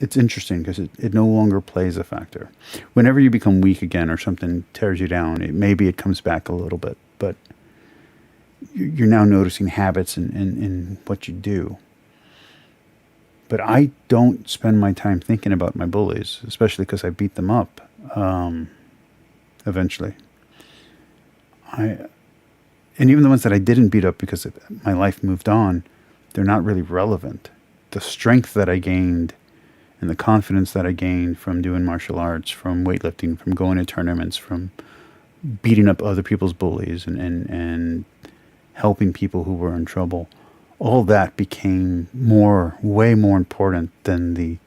[SPEAKER 3] it's interesting because it no longer plays a factor. Whenever you become weak again or something tears you down, maybe it comes back a little bit, but you're now noticing habits in what you do. But I don't spend my time thinking about my bullies, especially because I beat them up eventually. And even the ones that I didn't beat up because my life moved on, they're not really relevant. The strength that I gained and the confidence that I gained from doing martial arts, from weightlifting, from going to tournaments, from beating up other people's bullies and helping people who were in trouble, all that became way more important than the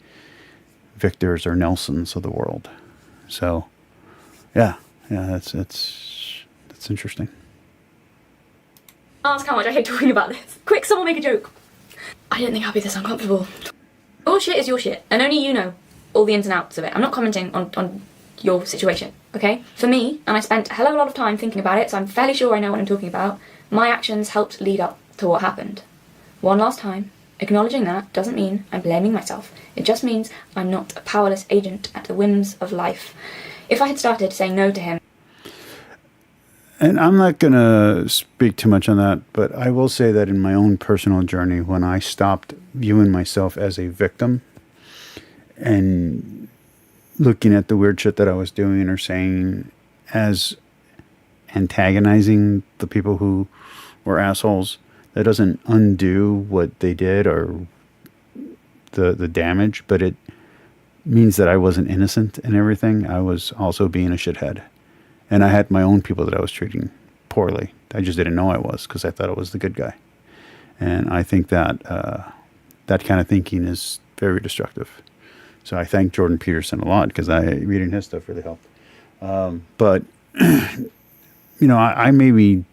[SPEAKER 3] Victors or Nelsons of the world. So, yeah, that's interesting.
[SPEAKER 4] Ask how much I hate talking about this. Quick, someone make a joke. I didn't think I'd be this uncomfortable. Your shit is your shit, and only you know all the ins and outs of it. I'm not commenting on your situation, okay? For me, and I spent a hell of a lot of time thinking about it, so I'm fairly sure I know what I'm talking about, my actions helped lead up to what happened. One last time, acknowledging that doesn't mean I'm blaming myself. It just means I'm not a powerless agent at the whims of life. If I had started saying no to him...
[SPEAKER 3] And I'm not going to speak too much on that, but I will say that in my own personal journey, when I stopped viewing myself as a victim and looking at the weird shit that I was doing or saying as antagonizing the people who were assholes. That doesn't undo what they did or the damage, but it means that I wasn't innocent in everything. I was also being a shithead. And I had my own people that I was treating poorly. I just didn't know I was because I thought I was the good guy. And I think that that kind of thinking is very destructive. So I thank Jordan Peterson a lot because reading his stuff really helped. But, I maybe,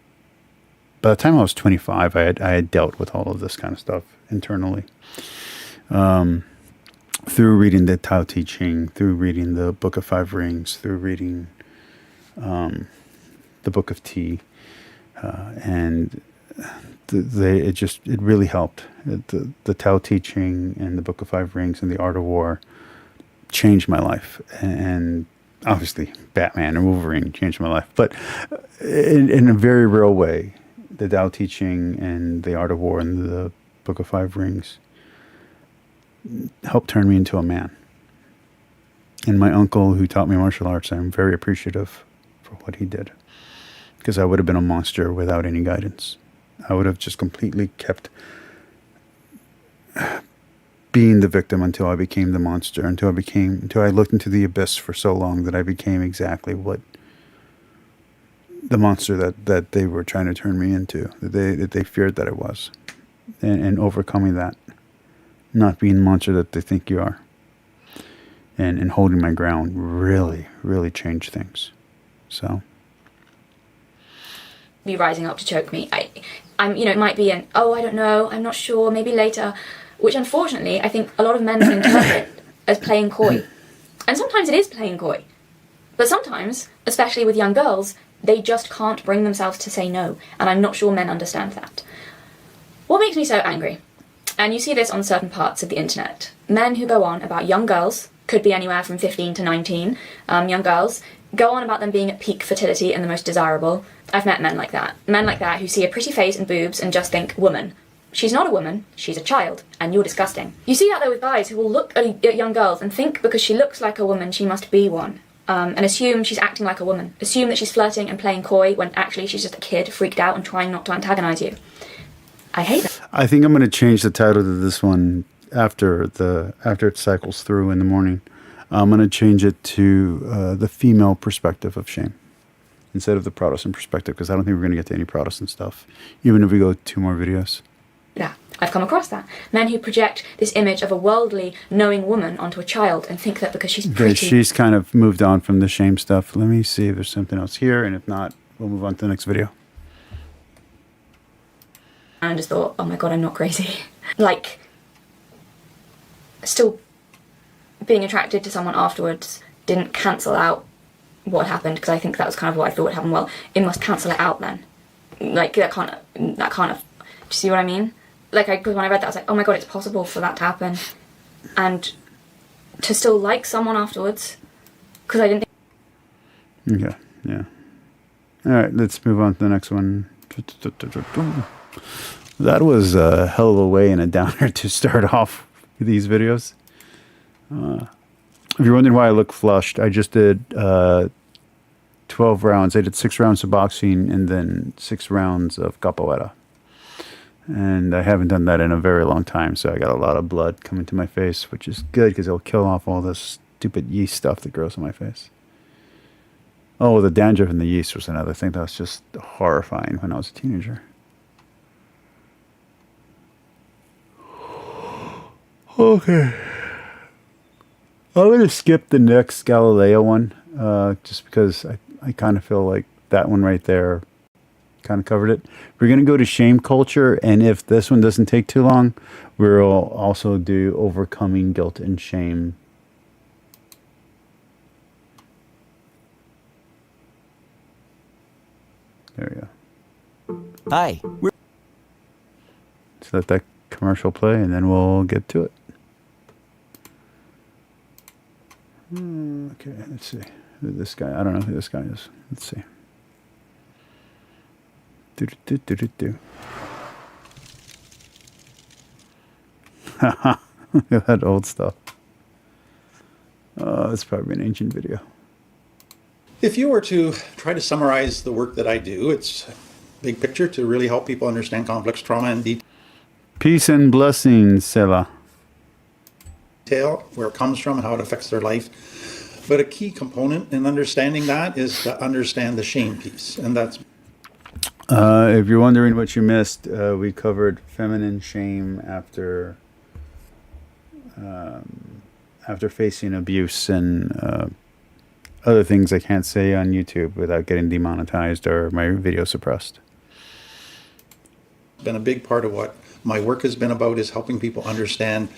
[SPEAKER 3] by the time I was 25, I had dealt with all of this kind of stuff internally. Through reading the Tao Te Ching, through reading the Book of Five Rings, through reading the Book of Tea, and it really helped. The Tao Te Ching and the Book of Five Rings and the Art of War changed my life, and obviously Batman and Wolverine changed my life, but in a very real way. The Tao Te Ching and the Art of War and the Book of Five Rings helped turn me into a man. And my uncle, who taught me martial arts, I'm very appreciative for what he did, because I would have been a monster without any guidance. I would have just completely kept being the victim until I became the monster, until I looked into the abyss for so long that I became exactly what the monster that they were trying to turn me into, that they feared that I was, and overcoming that, not being the monster that they think you are, and holding my ground really, really changed things. So,
[SPEAKER 4] be rising up to choke me. I'm, it might be I don't know, I'm not sure, maybe later, which unfortunately I think a lot of men can interpret as playing coy, and sometimes it is playing coy, but sometimes, especially with young girls, they just can't bring themselves to say no, and I'm not sure men understand that. What makes me so angry, and you see this on certain parts of the internet, men who go on about young girls, could be anywhere from 15 to 19, young girls, go on about them being at peak fertility and the most desirable. I've met men like that who see a pretty face and boobs and just think, woman. She's not a woman, she's a child, and you're disgusting. You see that though with guys who will look at young girls and think because she looks like a woman, she must be one. And assume she's acting like a woman. Assume that she's flirting and playing coy when actually she's just a kid freaked out and trying not to antagonize you. I hate that.
[SPEAKER 3] I think I'm going to change the title to this one after it cycles through in the morning. I'm going to change it to the female perspective of shame instead of the Protestant perspective, because I don't think we're going to get to any Protestant stuff, even if we go 2 more videos.
[SPEAKER 4] Yeah, I've come across that. Men who project this image of a worldly, knowing woman onto a child and think that because she's pretty...
[SPEAKER 3] Okay, she's kind of moved on from the shame stuff. Let me see if there's something else here, and if not, we'll move on to the next video.
[SPEAKER 4] And I just thought, oh my god, I'm not crazy. Like, still being attracted to someone afterwards didn't cancel out what happened, because I think that was kind of what I thought would happen. Well, it must cancel it out then. Like, that can't have... Do you see what I mean? Like, when I read that, I was like, oh my god, it's possible for that to happen. And to still like someone afterwards, because I didn't think...
[SPEAKER 3] Okay, yeah. All right, let's move on to the next one. That was a hell of a way and a downer to start off with these videos. If you're wondering why I look flushed, I just did 12 rounds. I did 6 rounds of boxing and then 6 rounds of capoeira. And I haven't done that in a very long time, so I got a lot of blood coming to my face, which is good because it'll kill off all this stupid yeast stuff that grows on my face. Oh, the dandruff and the yeast was another thing that was just horrifying when I was a teenager. Okay. I'm going to skip the next Galileo one, just because I kind of feel like that one right there kind of covered it. We're going to go to shame culture, and if this one doesn't take too long, we'll also do overcoming guilt and shame. There we go.
[SPEAKER 5] Hi.
[SPEAKER 3] Let's let that commercial play, and then we'll get to it. Okay, let's see. This guy, I don't know who this guy is. Let's see. Look at that old stuff. Oh, it's probably an ancient video.
[SPEAKER 5] If you were to try to summarize the work that I do, it's big picture to really help people understand complex trauma in
[SPEAKER 3] Peace and blessings, Selah.
[SPEAKER 5] detail, where it comes from, how it affects their life. But a key component in understanding that is to understand the shame piece. And that's
[SPEAKER 3] If you're wondering what you missed, we covered feminine shame after facing abuse and other things I can't say on YouTube without getting demonetized or my video suppressed.
[SPEAKER 5] been a big part of what my work has been about, is helping people understand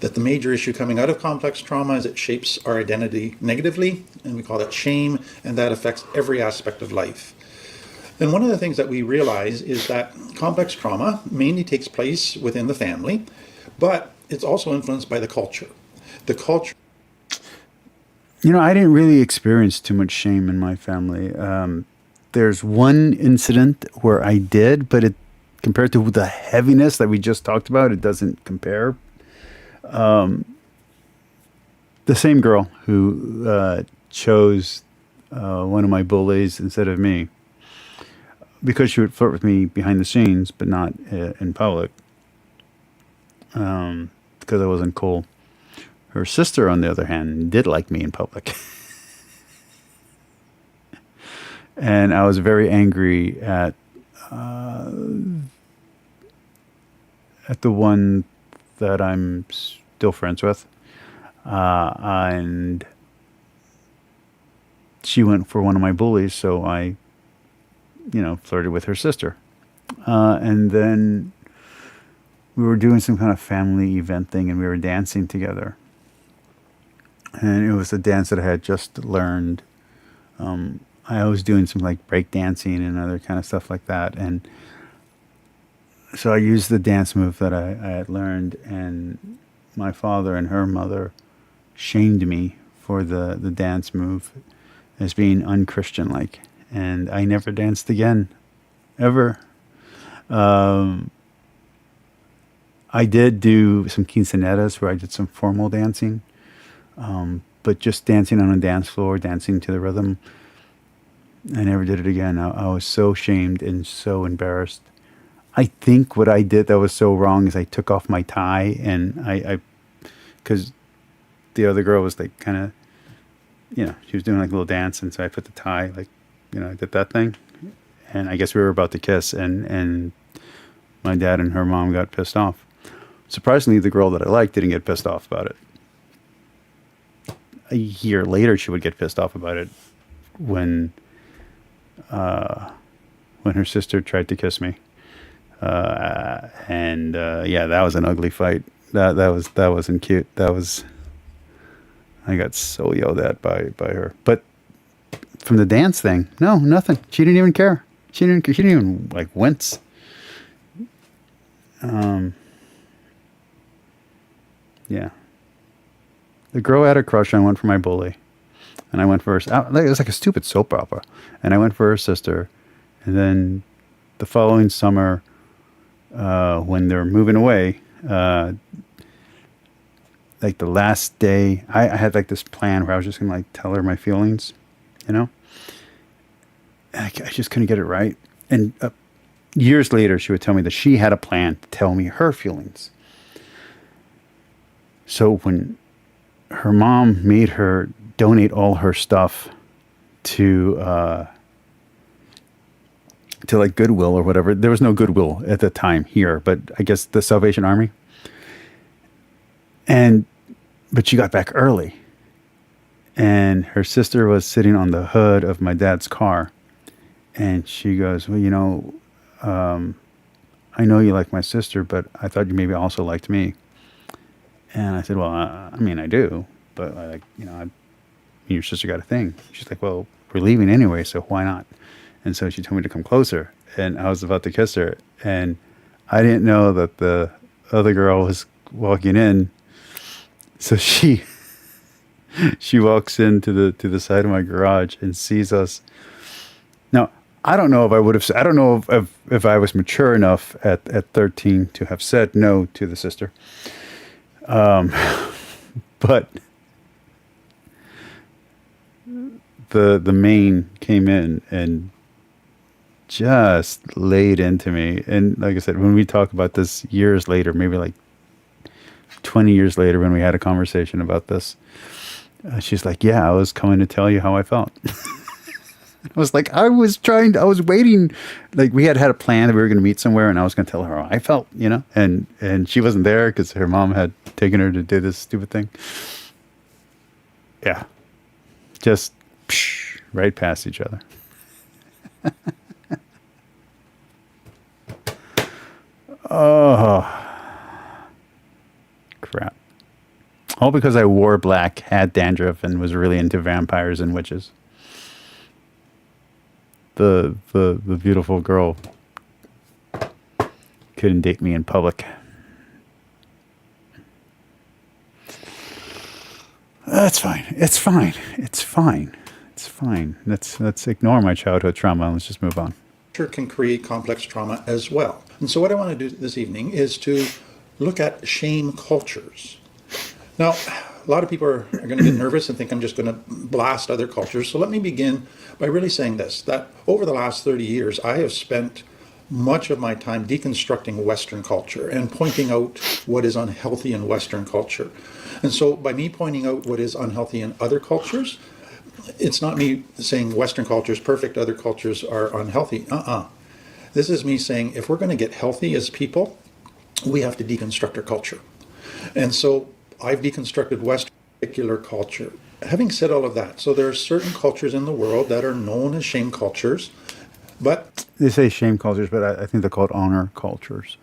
[SPEAKER 5] that the major issue coming out of complex trauma is it shapes our identity negatively, and we call that shame, and that affects every aspect of life. And one of the things that we realize is that complex trauma mainly takes place within the family, but it's also influenced by the culture. The culture.
[SPEAKER 3] You know, I didn't really experience too much shame in my family. There's one incident where I did, but it, compared to the heaviness that we just talked about, it doesn't compare. The same girl who chose one of my bullies instead of me, because she would flirt with me behind the scenes, but not in public, because I wasn't cool. Her sister, on the other hand, did like me in public. And I was very angry at the one that I'm still friends with. And she went for one of my bullies, so I, flirted with her sister. And then we were doing some kind of family event thing, and we were dancing together. And it was a dance that I had just learned. I was doing some like break dancing and other kind of stuff like that. And so I used the dance move that I had learned, and my father and her mother shamed me for the dance move as being unchristian-like. And I never danced again, ever. I did do some quinceañeras where I did some formal dancing. But just dancing on a dance floor, dancing to the rhythm, I never did it again. I was so shamed and so embarrassed. I think what I did that was so wrong is I took off my tie, and because the other girl was like kind of, she was doing like a little dance, and so I put the tie, like, I did that thing, and I guess we were about to kiss, and my dad and her mom got pissed off. Surprisingly, the girl that I liked didn't get pissed off about it. A year later, she would get pissed off about it when her sister tried to kiss me, and that was an ugly fight. That wasn't cute. I got so yelled at by her. But from the dance thing, no, nothing. She didn't even care. She didn't even like wince. Yeah. The girl had a crush on one for my bully, and I went for her. It was like a stupid soap opera, and I went for her sister. And then the following summer, when they were moving away, like the last day, I had like this plan where I was just gonna like tell her my feelings, I just couldn't get it right. And years later, she would tell me that she had a plan to tell me her feelings. So when her mom made her donate all her stuff to like Goodwill or whatever. There was no Goodwill at the time here, but I guess the Salvation Army. But she got back early, and her sister was sitting on the hood of my dad's car, and she goes, "Well, I know you like my sister, but I thought you maybe also liked me." And I said, "Well, I mean, I do, but your sister got a thing." She's like, "Well, we're leaving anyway, so why not?" And so she told me to come closer, and I was about to kiss her, and I didn't know that the other girl was walking in. So she walks into the side of my garage and sees us. Now, I don't know if I would have. I don't know if I was mature enough at 13 to have said no to the sister. But the main came in and just laid into me. And like I said, when we talk about this years later, maybe like 20 years later, when we had a conversation about this, she's like, yeah, I was coming to tell you how I felt. I was like, I was waiting. Like, we had a plan that we were going to meet somewhere, and I was going to tell her how I felt, you know, and she wasn't there because her mom had taken her to do this stupid thing. Yeah. Just right past each other. Oh, crap. All because I wore black, had dandruff, and was really into vampires and witches. The beautiful girl couldn't date me in public. That's fine. It's fine. It's fine. It's fine. Let's ignore my childhood trauma and let's just move on.
[SPEAKER 5] Can create complex trauma as well. And so what I want to do this evening is to look at shame cultures. Now, a lot of people are going to get nervous and think I'm just going to blast other cultures. So let me begin by really saying this, that over the last 30 years, I have spent much of my time deconstructing Western culture and pointing out what is unhealthy in Western culture. And so by me pointing out what is unhealthy in other cultures, it's not me saying Western culture is perfect, other cultures are unhealthy. This is me saying if we're going to get healthy as people, we have to deconstruct our culture. And so I've deconstructed Western particular culture. Having said all of that, so there are certain cultures in the world that are known as shame cultures, but...
[SPEAKER 3] They say shame cultures, but I think they're called honor cultures.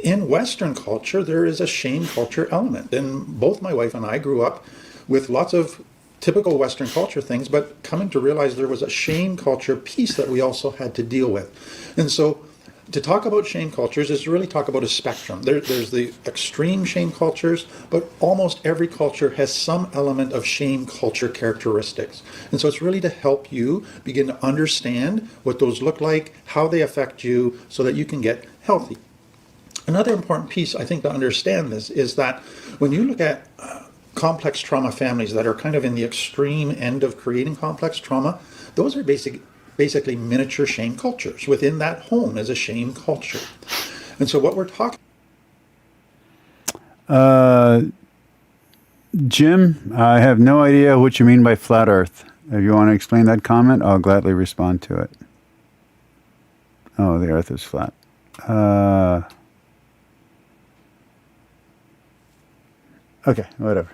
[SPEAKER 5] In Western culture, there is a shame culture element. And both my wife and I grew up with lots of typical Western culture things, but coming to realize there was a shame culture piece that we also had to deal with. And so to talk about shame cultures is to really talk about a spectrum. There's the extreme shame cultures, but almost every culture has some element of shame culture characteristics. And so it's really to help you begin to understand what those look like, how they affect you, so that you can get healthy. Another important piece, I think, to understand this is that when you look at complex trauma families that are kind of in the extreme end of creating complex trauma, those are basically miniature shame cultures. Within that home is a shame culture. And so what we're talking...
[SPEAKER 3] Jim, I have no idea what you mean by flat earth. If you want to explain that comment, I'll gladly respond to it. Oh, the earth is flat. Okay, whatever.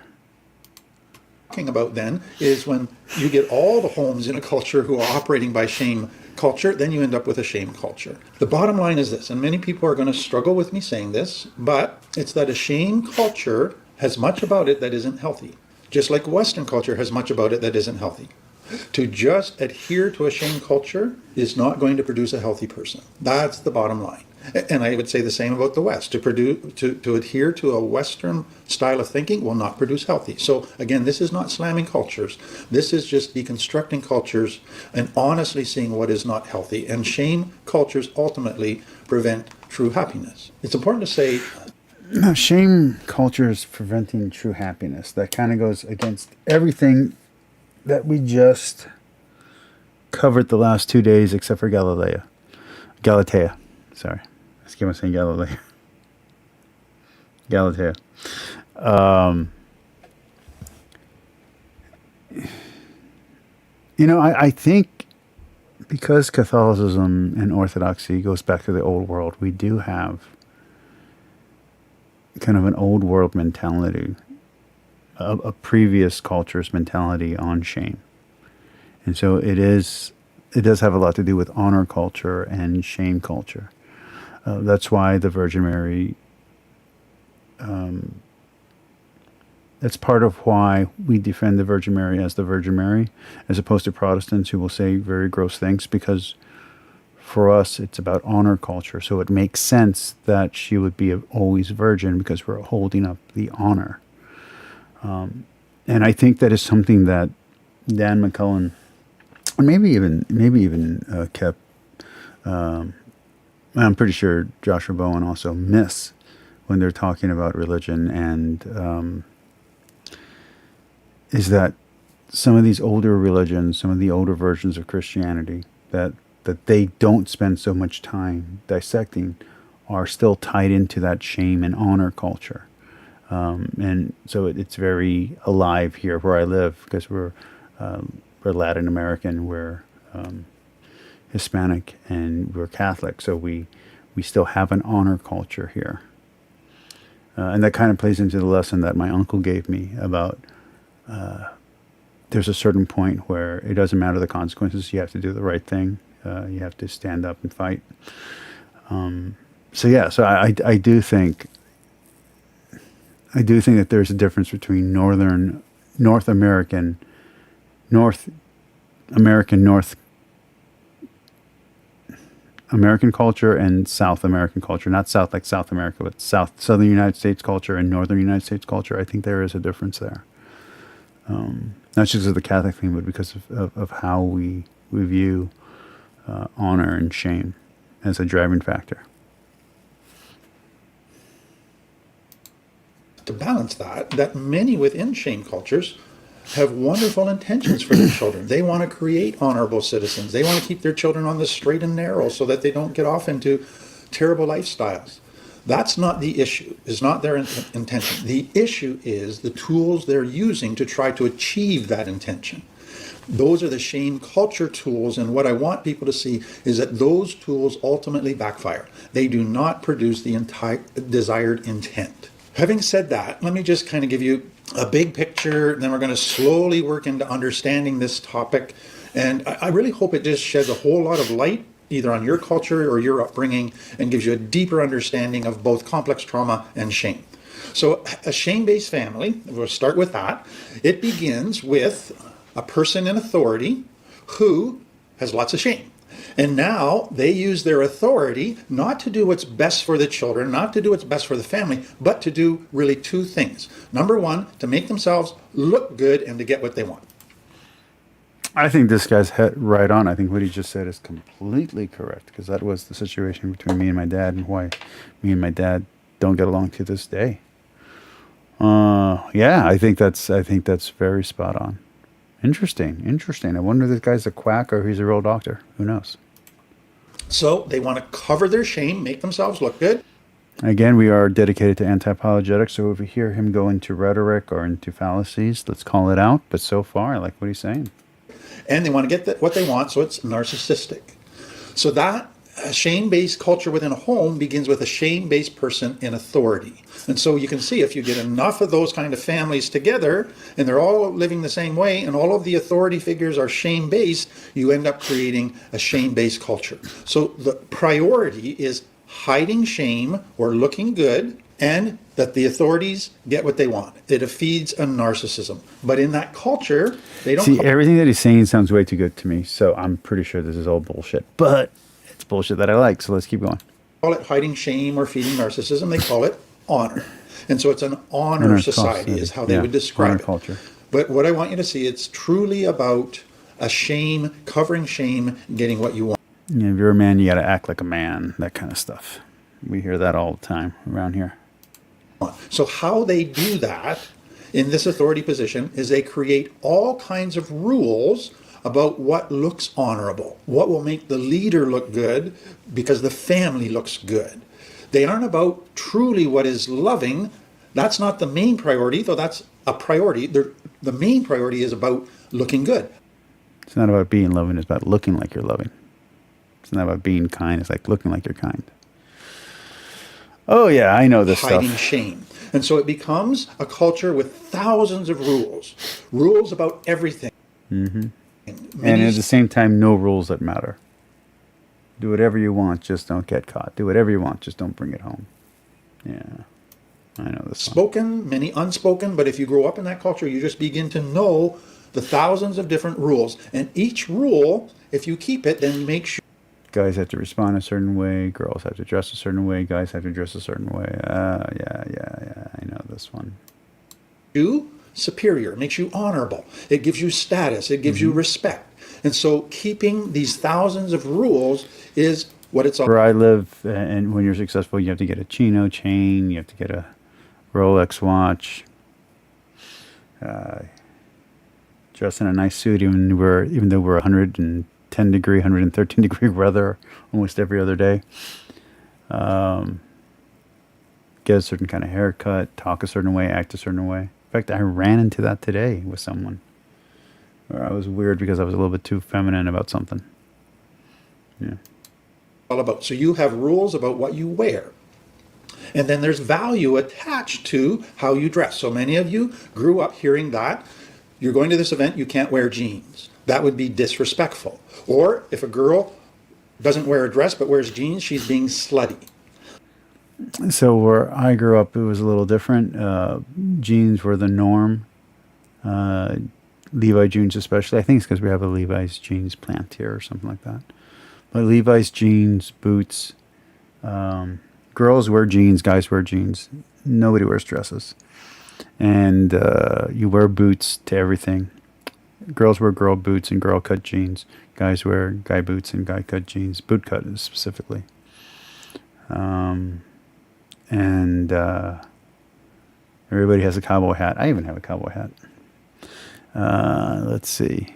[SPEAKER 5] Talking about then is when you get all the homes in a culture who are operating by shame culture, then you end up with a shame culture. The bottom line is this, and many people are going to struggle with me saying this, but it's that a shame culture has much about it that isn't healthy, just like Western culture has much about it that isn't healthy. To just adhere to a shame culture is not going to produce a healthy person. That's the bottom line. And I would say the same about the West. To adhere to a Western style of thinking will not produce healthy. So again, this is not slamming cultures. This is just deconstructing cultures and honestly seeing what is not healthy. And shame cultures ultimately prevent true happiness. It's important to say...
[SPEAKER 3] No, shame culture is preventing true happiness. That kind of goes against everything that we just covered the last 2 days, except for Galatea. Sorry. I keep on saying Galilee. Galatea. I think because Catholicism and Orthodoxy goes back to the old world, we do have kind of an old world mentality, a previous culture's mentality on shame. And so it does have a lot to do with honor culture and shame culture. That's why the Virgin Mary, that's part of why we defend the Virgin Mary as the Virgin Mary, as opposed to Protestants who will say very gross things, because for us it's about honor culture. So it makes sense that she would be always virgin because we're holding up the honor. And I think that is something that Dan McCullen, or maybe even Kep, I'm pretty sure Joshua Bowen also miss when they're talking about religion, and is that some of these older religions, some of the older versions of Christianity that they don't spend so much time dissecting are still tied into that shame and honor culture. And so it's very alive here where I live because we're Latin American, we're Hispanic, and we're Catholic. So we still have an honor culture here. And that kind of plays into the lesson that my uncle gave me about there's a certain point where it doesn't matter the consequences. You have to do the right thing. You have to stand up and fight. So I do think that there's a difference between North American culture and South American culture. Not South like South America, but Southern United States culture and Northern United States culture. I think there is a difference there. Not just because of the Catholic thing, but because of how we view honor and shame as a driving factor.
[SPEAKER 5] To balance that many within shame cultures have wonderful intentions for their children. They want to create honorable citizens. They want to keep their children on the straight and narrow so that they don't get off into terrible lifestyles. That's not the issue. It's not their intention. The issue is the tools they're using to try to achieve that intention. Those are the shame culture tools, and what I want people to see is that those tools ultimately backfire. They do not produce the entire desired intent. Having said that, let me just kind of give you a big picture, then we're going to slowly work into understanding this topic. And I really hope it just sheds a whole lot of light either on your culture or your upbringing and gives you a deeper understanding of both complex trauma and shame. So a shame-based family, we'll start with that. It begins with a person in authority who has lots of shame. And now they use their authority not to do what's best for the children, not to do what's best for the family, but to do really two things. Number one, to make themselves look good and to get what they want.
[SPEAKER 3] I think this guy's right on. I think what he just said is completely correct because that was the situation between me and my dad and why me and my dad don't get along to this day. Yeah, I think that's very spot on. Interesting. I wonder if this guy's a quack or he's a real doctor. Who knows?
[SPEAKER 5] So they want to cover their shame, make themselves look good.
[SPEAKER 3] Again, we are dedicated to anti-apologetics, so if we hear him go into rhetoric or into fallacies, let's call it out. But so far, I like what he's saying.
[SPEAKER 5] And they want to get what they want, so it's narcissistic. So that shame-based culture within a home begins with a shame-based person in authority. And so you can see if you get enough of those kind of families together and they're all living the same way and all of the authority figures are shame-based, you end up creating a shame-based culture. So the priority is hiding shame or looking good and that the authorities get what they want. It feeds a narcissism. But in that culture, they don't...
[SPEAKER 3] See, everything that he's saying sounds way too good to me, so I'm pretty sure this is all bullshit. But it's bullshit that I like, so let's keep going.
[SPEAKER 5] Call it hiding shame or feeding narcissism. They call it honor. And so it's an honor society is how they would describe it.
[SPEAKER 3] Culture.
[SPEAKER 5] But what I want you to see, it's truly about a shame, covering shame, getting what you want.
[SPEAKER 3] Yeah, if you're a man, you got to act like a man, that kind of stuff. We hear that all the time around here.
[SPEAKER 5] So how they do that in this authority position is they create all kinds of rules about what looks honorable, what will make the leader look good because the family looks good. They aren't about truly what is loving. That's not the main priority, though that's a priority. The main priority is about looking good.
[SPEAKER 3] It's not about being loving, it's about looking like you're loving. It's not about being kind, it's like looking like you're kind. Oh yeah, I know this
[SPEAKER 5] hiding
[SPEAKER 3] stuff.
[SPEAKER 5] Shame. And so it becomes a culture with thousands of rules about everything.
[SPEAKER 3] Mm-hmm. And at the same time, no rules that matter. Do whatever you want, just don't get caught. Do whatever you want, just don't bring it home. Yeah, I know this.
[SPEAKER 5] Spoken, many unspoken, but if you grow up in that culture, you just begin to know the thousands of different rules. And each rule, if you keep it, then make sure
[SPEAKER 3] guys have to respond a certain way, girls have to dress a certain way, guys have to dress a certain way. Yeah, I know this one.
[SPEAKER 5] You superior, makes you honorable. It gives you status, it gives you respect. And so keeping these thousands of rules is what it's all
[SPEAKER 3] about. Where I live, and when you're successful, you have to get a Chino chain, you have to get a Rolex watch. dress in a nice suit, even though we're 110 degree, 113 degree weather almost every other day. Get a certain kind of haircut, talk a certain way, act a certain way. In fact, I ran into that today with someone where I was weird because I was a little bit too feminine about something. Yeah.
[SPEAKER 5] All about. So you have rules about what you wear. And then there's value attached to how you dress. So many of you grew up hearing that you're going to this event, you can't wear jeans. That would be disrespectful. Or if a girl doesn't wear a dress but wears jeans, she's being slutty.
[SPEAKER 3] So where I grew up, it was a little different. Jeans were the norm. Levi jeans especially. I think it's because we have a Levi's jeans plant here or something like that. But Levi's jeans, boots. Girls wear jeans, guys wear jeans. Nobody wears dresses. And you wear boots to everything. Girls wear girl boots and girl cut jeans. Guys wear guy boots and guy cut jeans. Boot cut specifically. And everybody has a cowboy hat. I even have a cowboy hat. Let's see.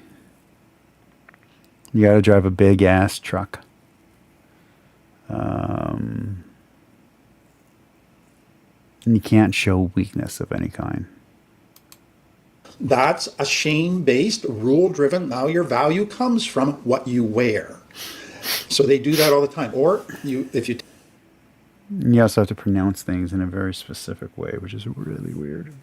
[SPEAKER 3] You got to drive a big ass truck. And you can't show weakness of any kind.
[SPEAKER 5] That's a shame-based, rule-driven. Now your value comes from what you wear. So they do that all the time. Or if you
[SPEAKER 3] You also have to pronounce things in a very specific way, which is really weird.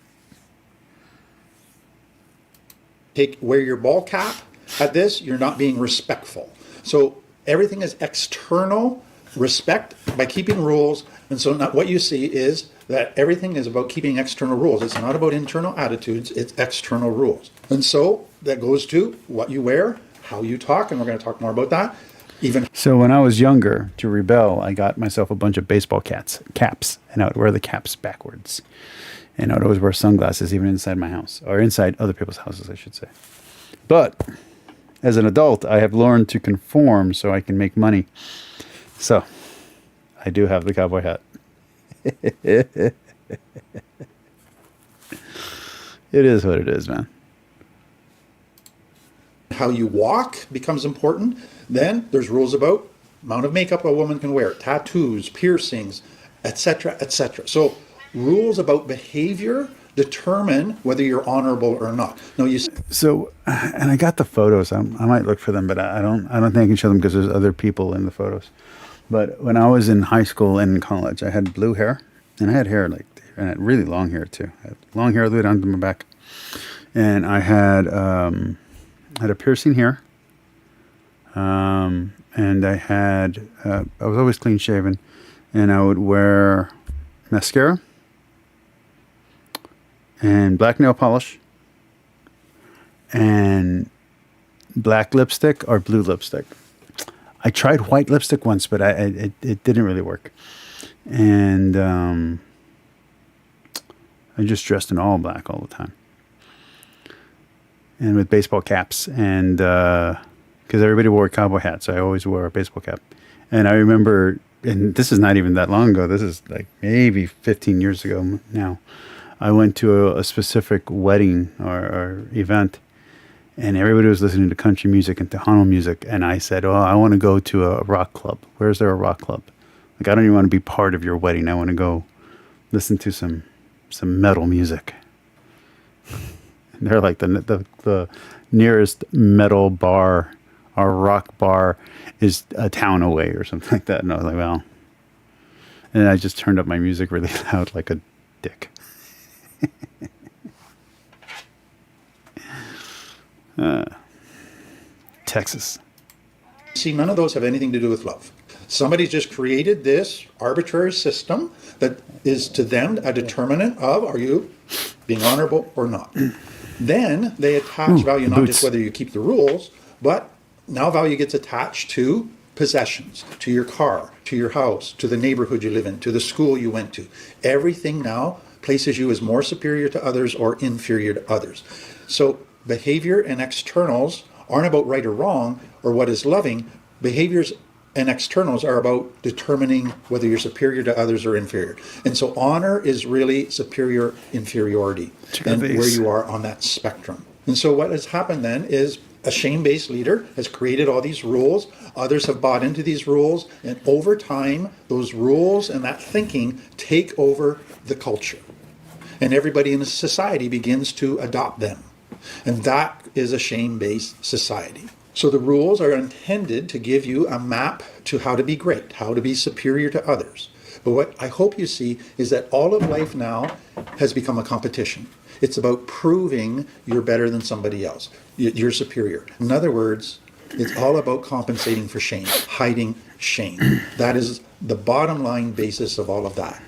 [SPEAKER 5] wear your ball cap at this, you're not being respectful. So everything is external respect by keeping rules. And so what you see is that everything is about keeping external rules. It's not about internal attitudes, it's external rules. And so that goes to what you wear, how you talk, and we're going to talk more about that.
[SPEAKER 3] So when I was younger, to rebel, I got myself a bunch of baseball caps, and I would wear the caps backwards. And I would always wear sunglasses even inside my house, or inside other people's houses, I should say. But as an adult, I have learned to conform so I can make money. So I do have the cowboy hat. It is what it is, man.
[SPEAKER 5] How you walk becomes important. Then there's rules about amount of makeup a woman can wear, tattoos, piercings, etc., etc. So rules about behavior determine whether you're honorable or not. No,
[SPEAKER 3] So, and I got the photos. I might look for them, but I don't think I can show them because there's other people in the photos. But when I was in high school and in college, I had blue hair, and I had hair and I had really long hair too. I had long hair all the way down to my back, and I had a piercing here. And I had, I was always clean shaven, and I would wear mascara and black nail polish and black lipstick or blue lipstick. I tried white lipstick once, but it didn't really work. And I just dressed in all black all the time. And with baseball caps, and because everybody wore cowboy hats, so I always wore a baseball cap. And I remember, and this is not even that long ago, this is like maybe 15 years ago now, I went to a specific wedding or event, and everybody was listening to country music and Tejano music, and I said, oh, I want to go to a rock club. Where's there a rock club? Like, I don't even want to be part of your wedding. I want to go listen to some metal music. And they're like, the nearest metal bar or rock bar is a town away or something like that. And I was like, well. And I just turned up my music really loud like a dick. Texas.
[SPEAKER 5] See, none of those have anything to do with love. Somebody's just created this arbitrary system that is to them a determinant of, are you being honorable or not? Then they attach value, not just whether you keep the rules, but now value gets attached to possessions, to your car, to your house, to the neighborhood you live in, to the school you went to. Everything now places you as more superior to others or inferior to others. So behavior and externals aren't about right or wrong or what is loving. Behaviors and externals are about determining whether you're superior to others or inferior. And so honor is really superior inferiority and where you are on that spectrum. And so what has happened then is a shame-based leader has created all these rules. Others have bought into these rules. And over time, those rules and that thinking take over the culture. And everybody in the society begins to adopt them. And that is a shame-based society. So the rules are intended to give you a map to how to be great, how to be superior to others. But what I hope you see is that all of life now has become a competition. It's about proving you're better than somebody else. You're superior. In other words, it's all about compensating for shame, hiding shame. That is the bottom line basis of all of that.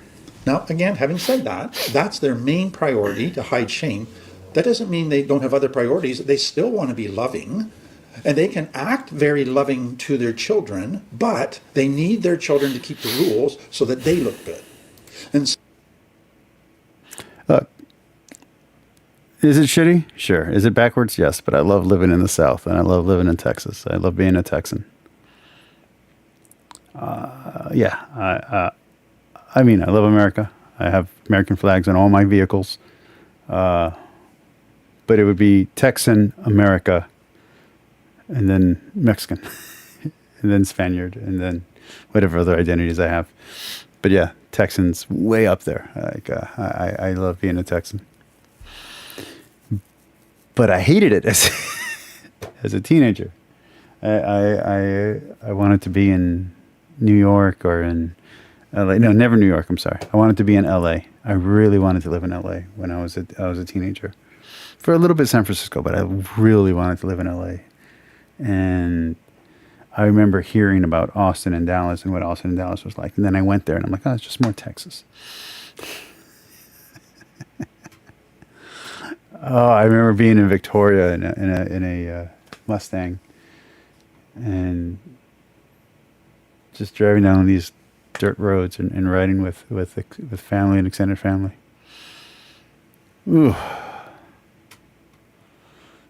[SPEAKER 5] Now, again, having said that, that's their main priority, to hide shame. That doesn't mean they don't have other priorities. They still want to be loving. And they can act very loving to their children, but they need their children to keep the rules so that they look good. And so
[SPEAKER 3] Is it shitty? Sure. Is it backwards? Yes. But I love living in the South, and I love living in Texas. I love being a Texan. Yeah. I mean, I love America. I have American flags on all my vehicles. But it would be Texan, America, and then Mexican, and then Spaniard, and then whatever other identities I have. But yeah, Texans way up there. Like I love being a Texan. But I hated it as a teenager. I wanted to be in New York or in LA. No, never New York. I'm sorry. I wanted to be in LA. I really wanted to live in LA when I was a teenager. For a little bit San Francisco, but I really wanted to live in LA. And I remember hearing about Austin and Dallas and what Austin and Dallas was like. And then I went there and I'm like, oh, it's just more Texas. Oh, I remember being in Victoria in a Mustang and just driving down these dirt roads and riding with family and extended family. Ooh.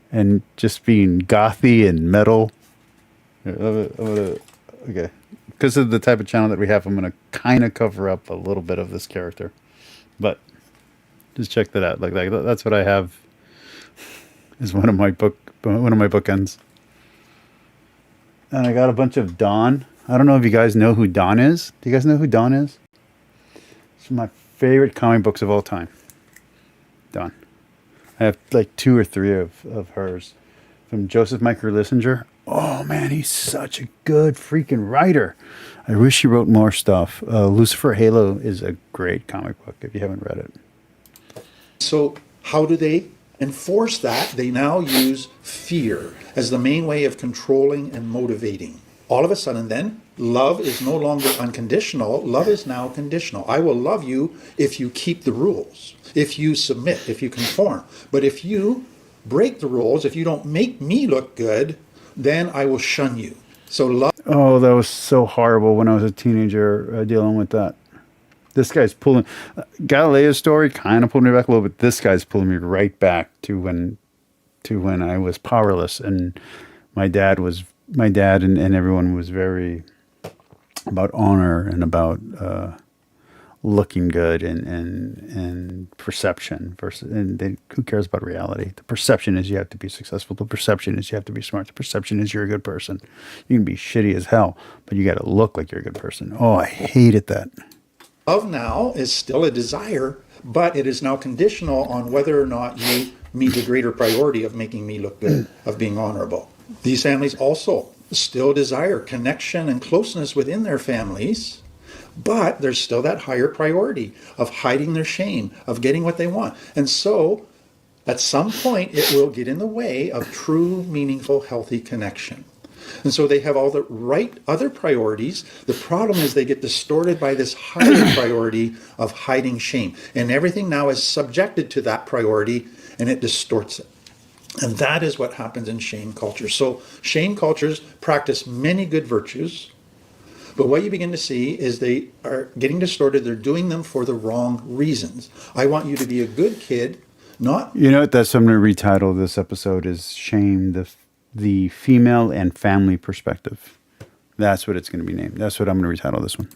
[SPEAKER 3] And just being gothy and metal. Okay. Because of the type of channel that we have, I'm going to kind of cover up a little bit of this character. But just check that out. Like that's what I have is one of my bookends. And I got a bunch of Dawn. I don't know if you guys know who Dawn is. Do you guys know who Dawn is? It's one of my favorite comic books of all time. Dawn. I have like 2 or 3 of hers. From Joseph Michael Lissinger. Oh man, he's such a good freaking writer. I wish he wrote more stuff. Lucifer Halo is a great comic book if you haven't read it.
[SPEAKER 5] So how do they enforce that? They now use fear as the main way of controlling and motivating. All of a sudden then, love is no longer unconditional. Love is now conditional. I will love you if you keep the rules, if you submit, if you conform. But if you break the rules, if you don't make me look good, then I will shun you. So love.
[SPEAKER 3] Oh, that was so horrible when I was a teenager dealing with that. This guy's pulling. Galileo's story kind of pulled me back a little bit. This guy's pulling me right back to when I was powerless, and my dad and everyone was very about honor and about looking good and perception versus, and who cares about reality? The perception is you have to be successful. The perception is you have to be smart. The perception is you're a good person. You can be shitty as hell, but you got to look like you're a good person. Oh, I hated that.
[SPEAKER 5] Love now is still a desire, but it is now conditional on whether or not you meet the greater priority of making me look good, of being honorable. These families also still desire connection and closeness within their families, but there's still that higher priority of hiding their shame, of getting what they want. And so, at some point, it will get in the way of true, meaningful, healthy connection. And so they have all the right other priorities. The problem is they get distorted by this higher priority of hiding shame. And everything now is subjected to that priority, and it distorts it. And that is what happens in shame culture. So shame cultures practice many good virtues, but what you begin to see is they are getting distorted. They're doing them for the wrong reasons. I want you to be a good kid, not...
[SPEAKER 3] You know what? That's what I'm going to retitle this episode is Shame, the Female and Family Perspective. That's what it's going to be named. That's what I'm going to retitle this one.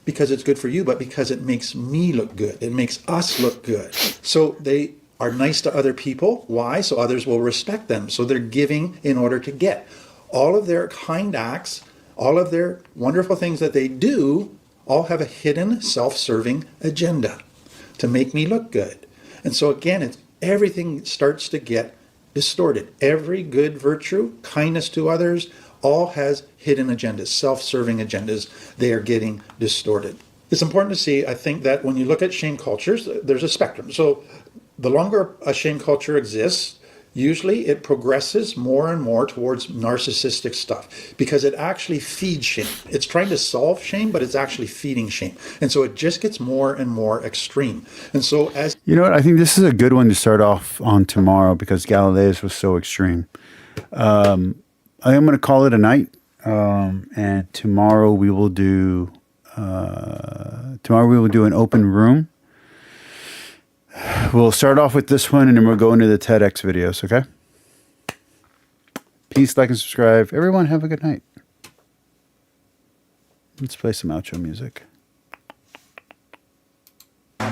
[SPEAKER 5] Because it's good for you, but because it makes me look good. It makes us look good. So they are nice to other people. Why? So others will respect them. So they're giving in order to get. All of their kind acts, all of their wonderful things that they do, all have a hidden self-serving agenda to make me look good. And so again, everything starts to get distorted. Every good virtue, kindness to others, all has hidden agendas, self-serving agendas. They are getting distorted. It's important to see, I think, that when you look at shame cultures, there's a spectrum. So the longer a shame culture exists, usually it progresses more and more towards narcissistic stuff because it actually feeds shame. It's trying to solve shame, but it's actually feeding shame. And so it just gets more and more extreme. And so as...
[SPEAKER 3] You know what? I think this is a good one to start off on tomorrow because Galileus was so extreme. I am going to call it a night. And tomorrow we will do... tomorrow we will do an open room. We'll start off with this one and then we'll go into the TEDx videos, okay? Peace, like, and subscribe. Everyone have a good night. Let's play some outro music.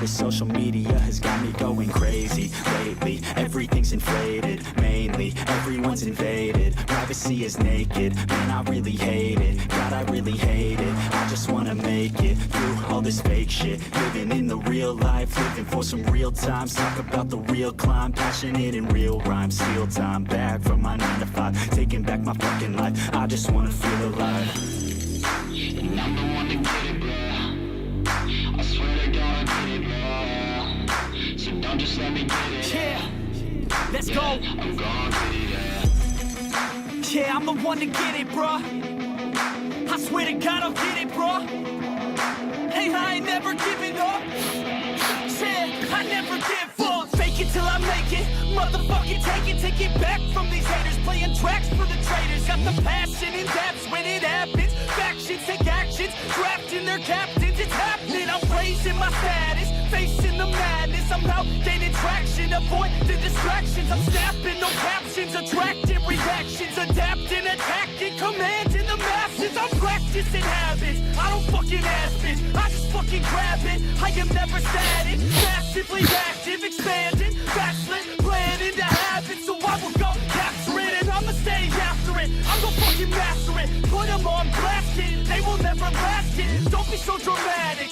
[SPEAKER 1] This social media has got me going crazy lately. Everything's inflated, mainly everyone's invaded. Privacy is naked, man, I really hate it. God, I really hate it. I just wanna make it through all this fake shit. Living in the real life, living for some real times. Talk about the real climb, passionate in real rhymes. Steal time back from my 9 to 5, taking back my fucking life. I just wanna feel alive.
[SPEAKER 2] And I'm the one to get it, bro. I swear to God, I get it, bro. So don't just let me get it.
[SPEAKER 1] Yeah, let's go.
[SPEAKER 2] I'm gonna get it, yeah.
[SPEAKER 1] Yeah, I'm the one to get it, bro. I swear to God, I'll get it, bro. Hey, I ain't never giving up. Yeah, I never give up. Fake it till I make it. Motherfucking take it back from these haters. Playing tracks for the traitors. Got the passion in depths when it happens. Factions take actions, drafting their captains. It's happening. I'm raising my status, facing the madness. I'm out gaining traction, avoid the distractions. I'm snapping, no captions, attracting reactions, adapting, attacking, commanding the masses. I'm practicing habits. I don't fucking ask bitch. I just fucking grab it. I am never static, massively active, expanding, backslid, planning to have it. So I will go capture it and I'ma stay after it. I'm gonna fucking master it. Put them on blast it. They will never last it. Don't be so dramatic.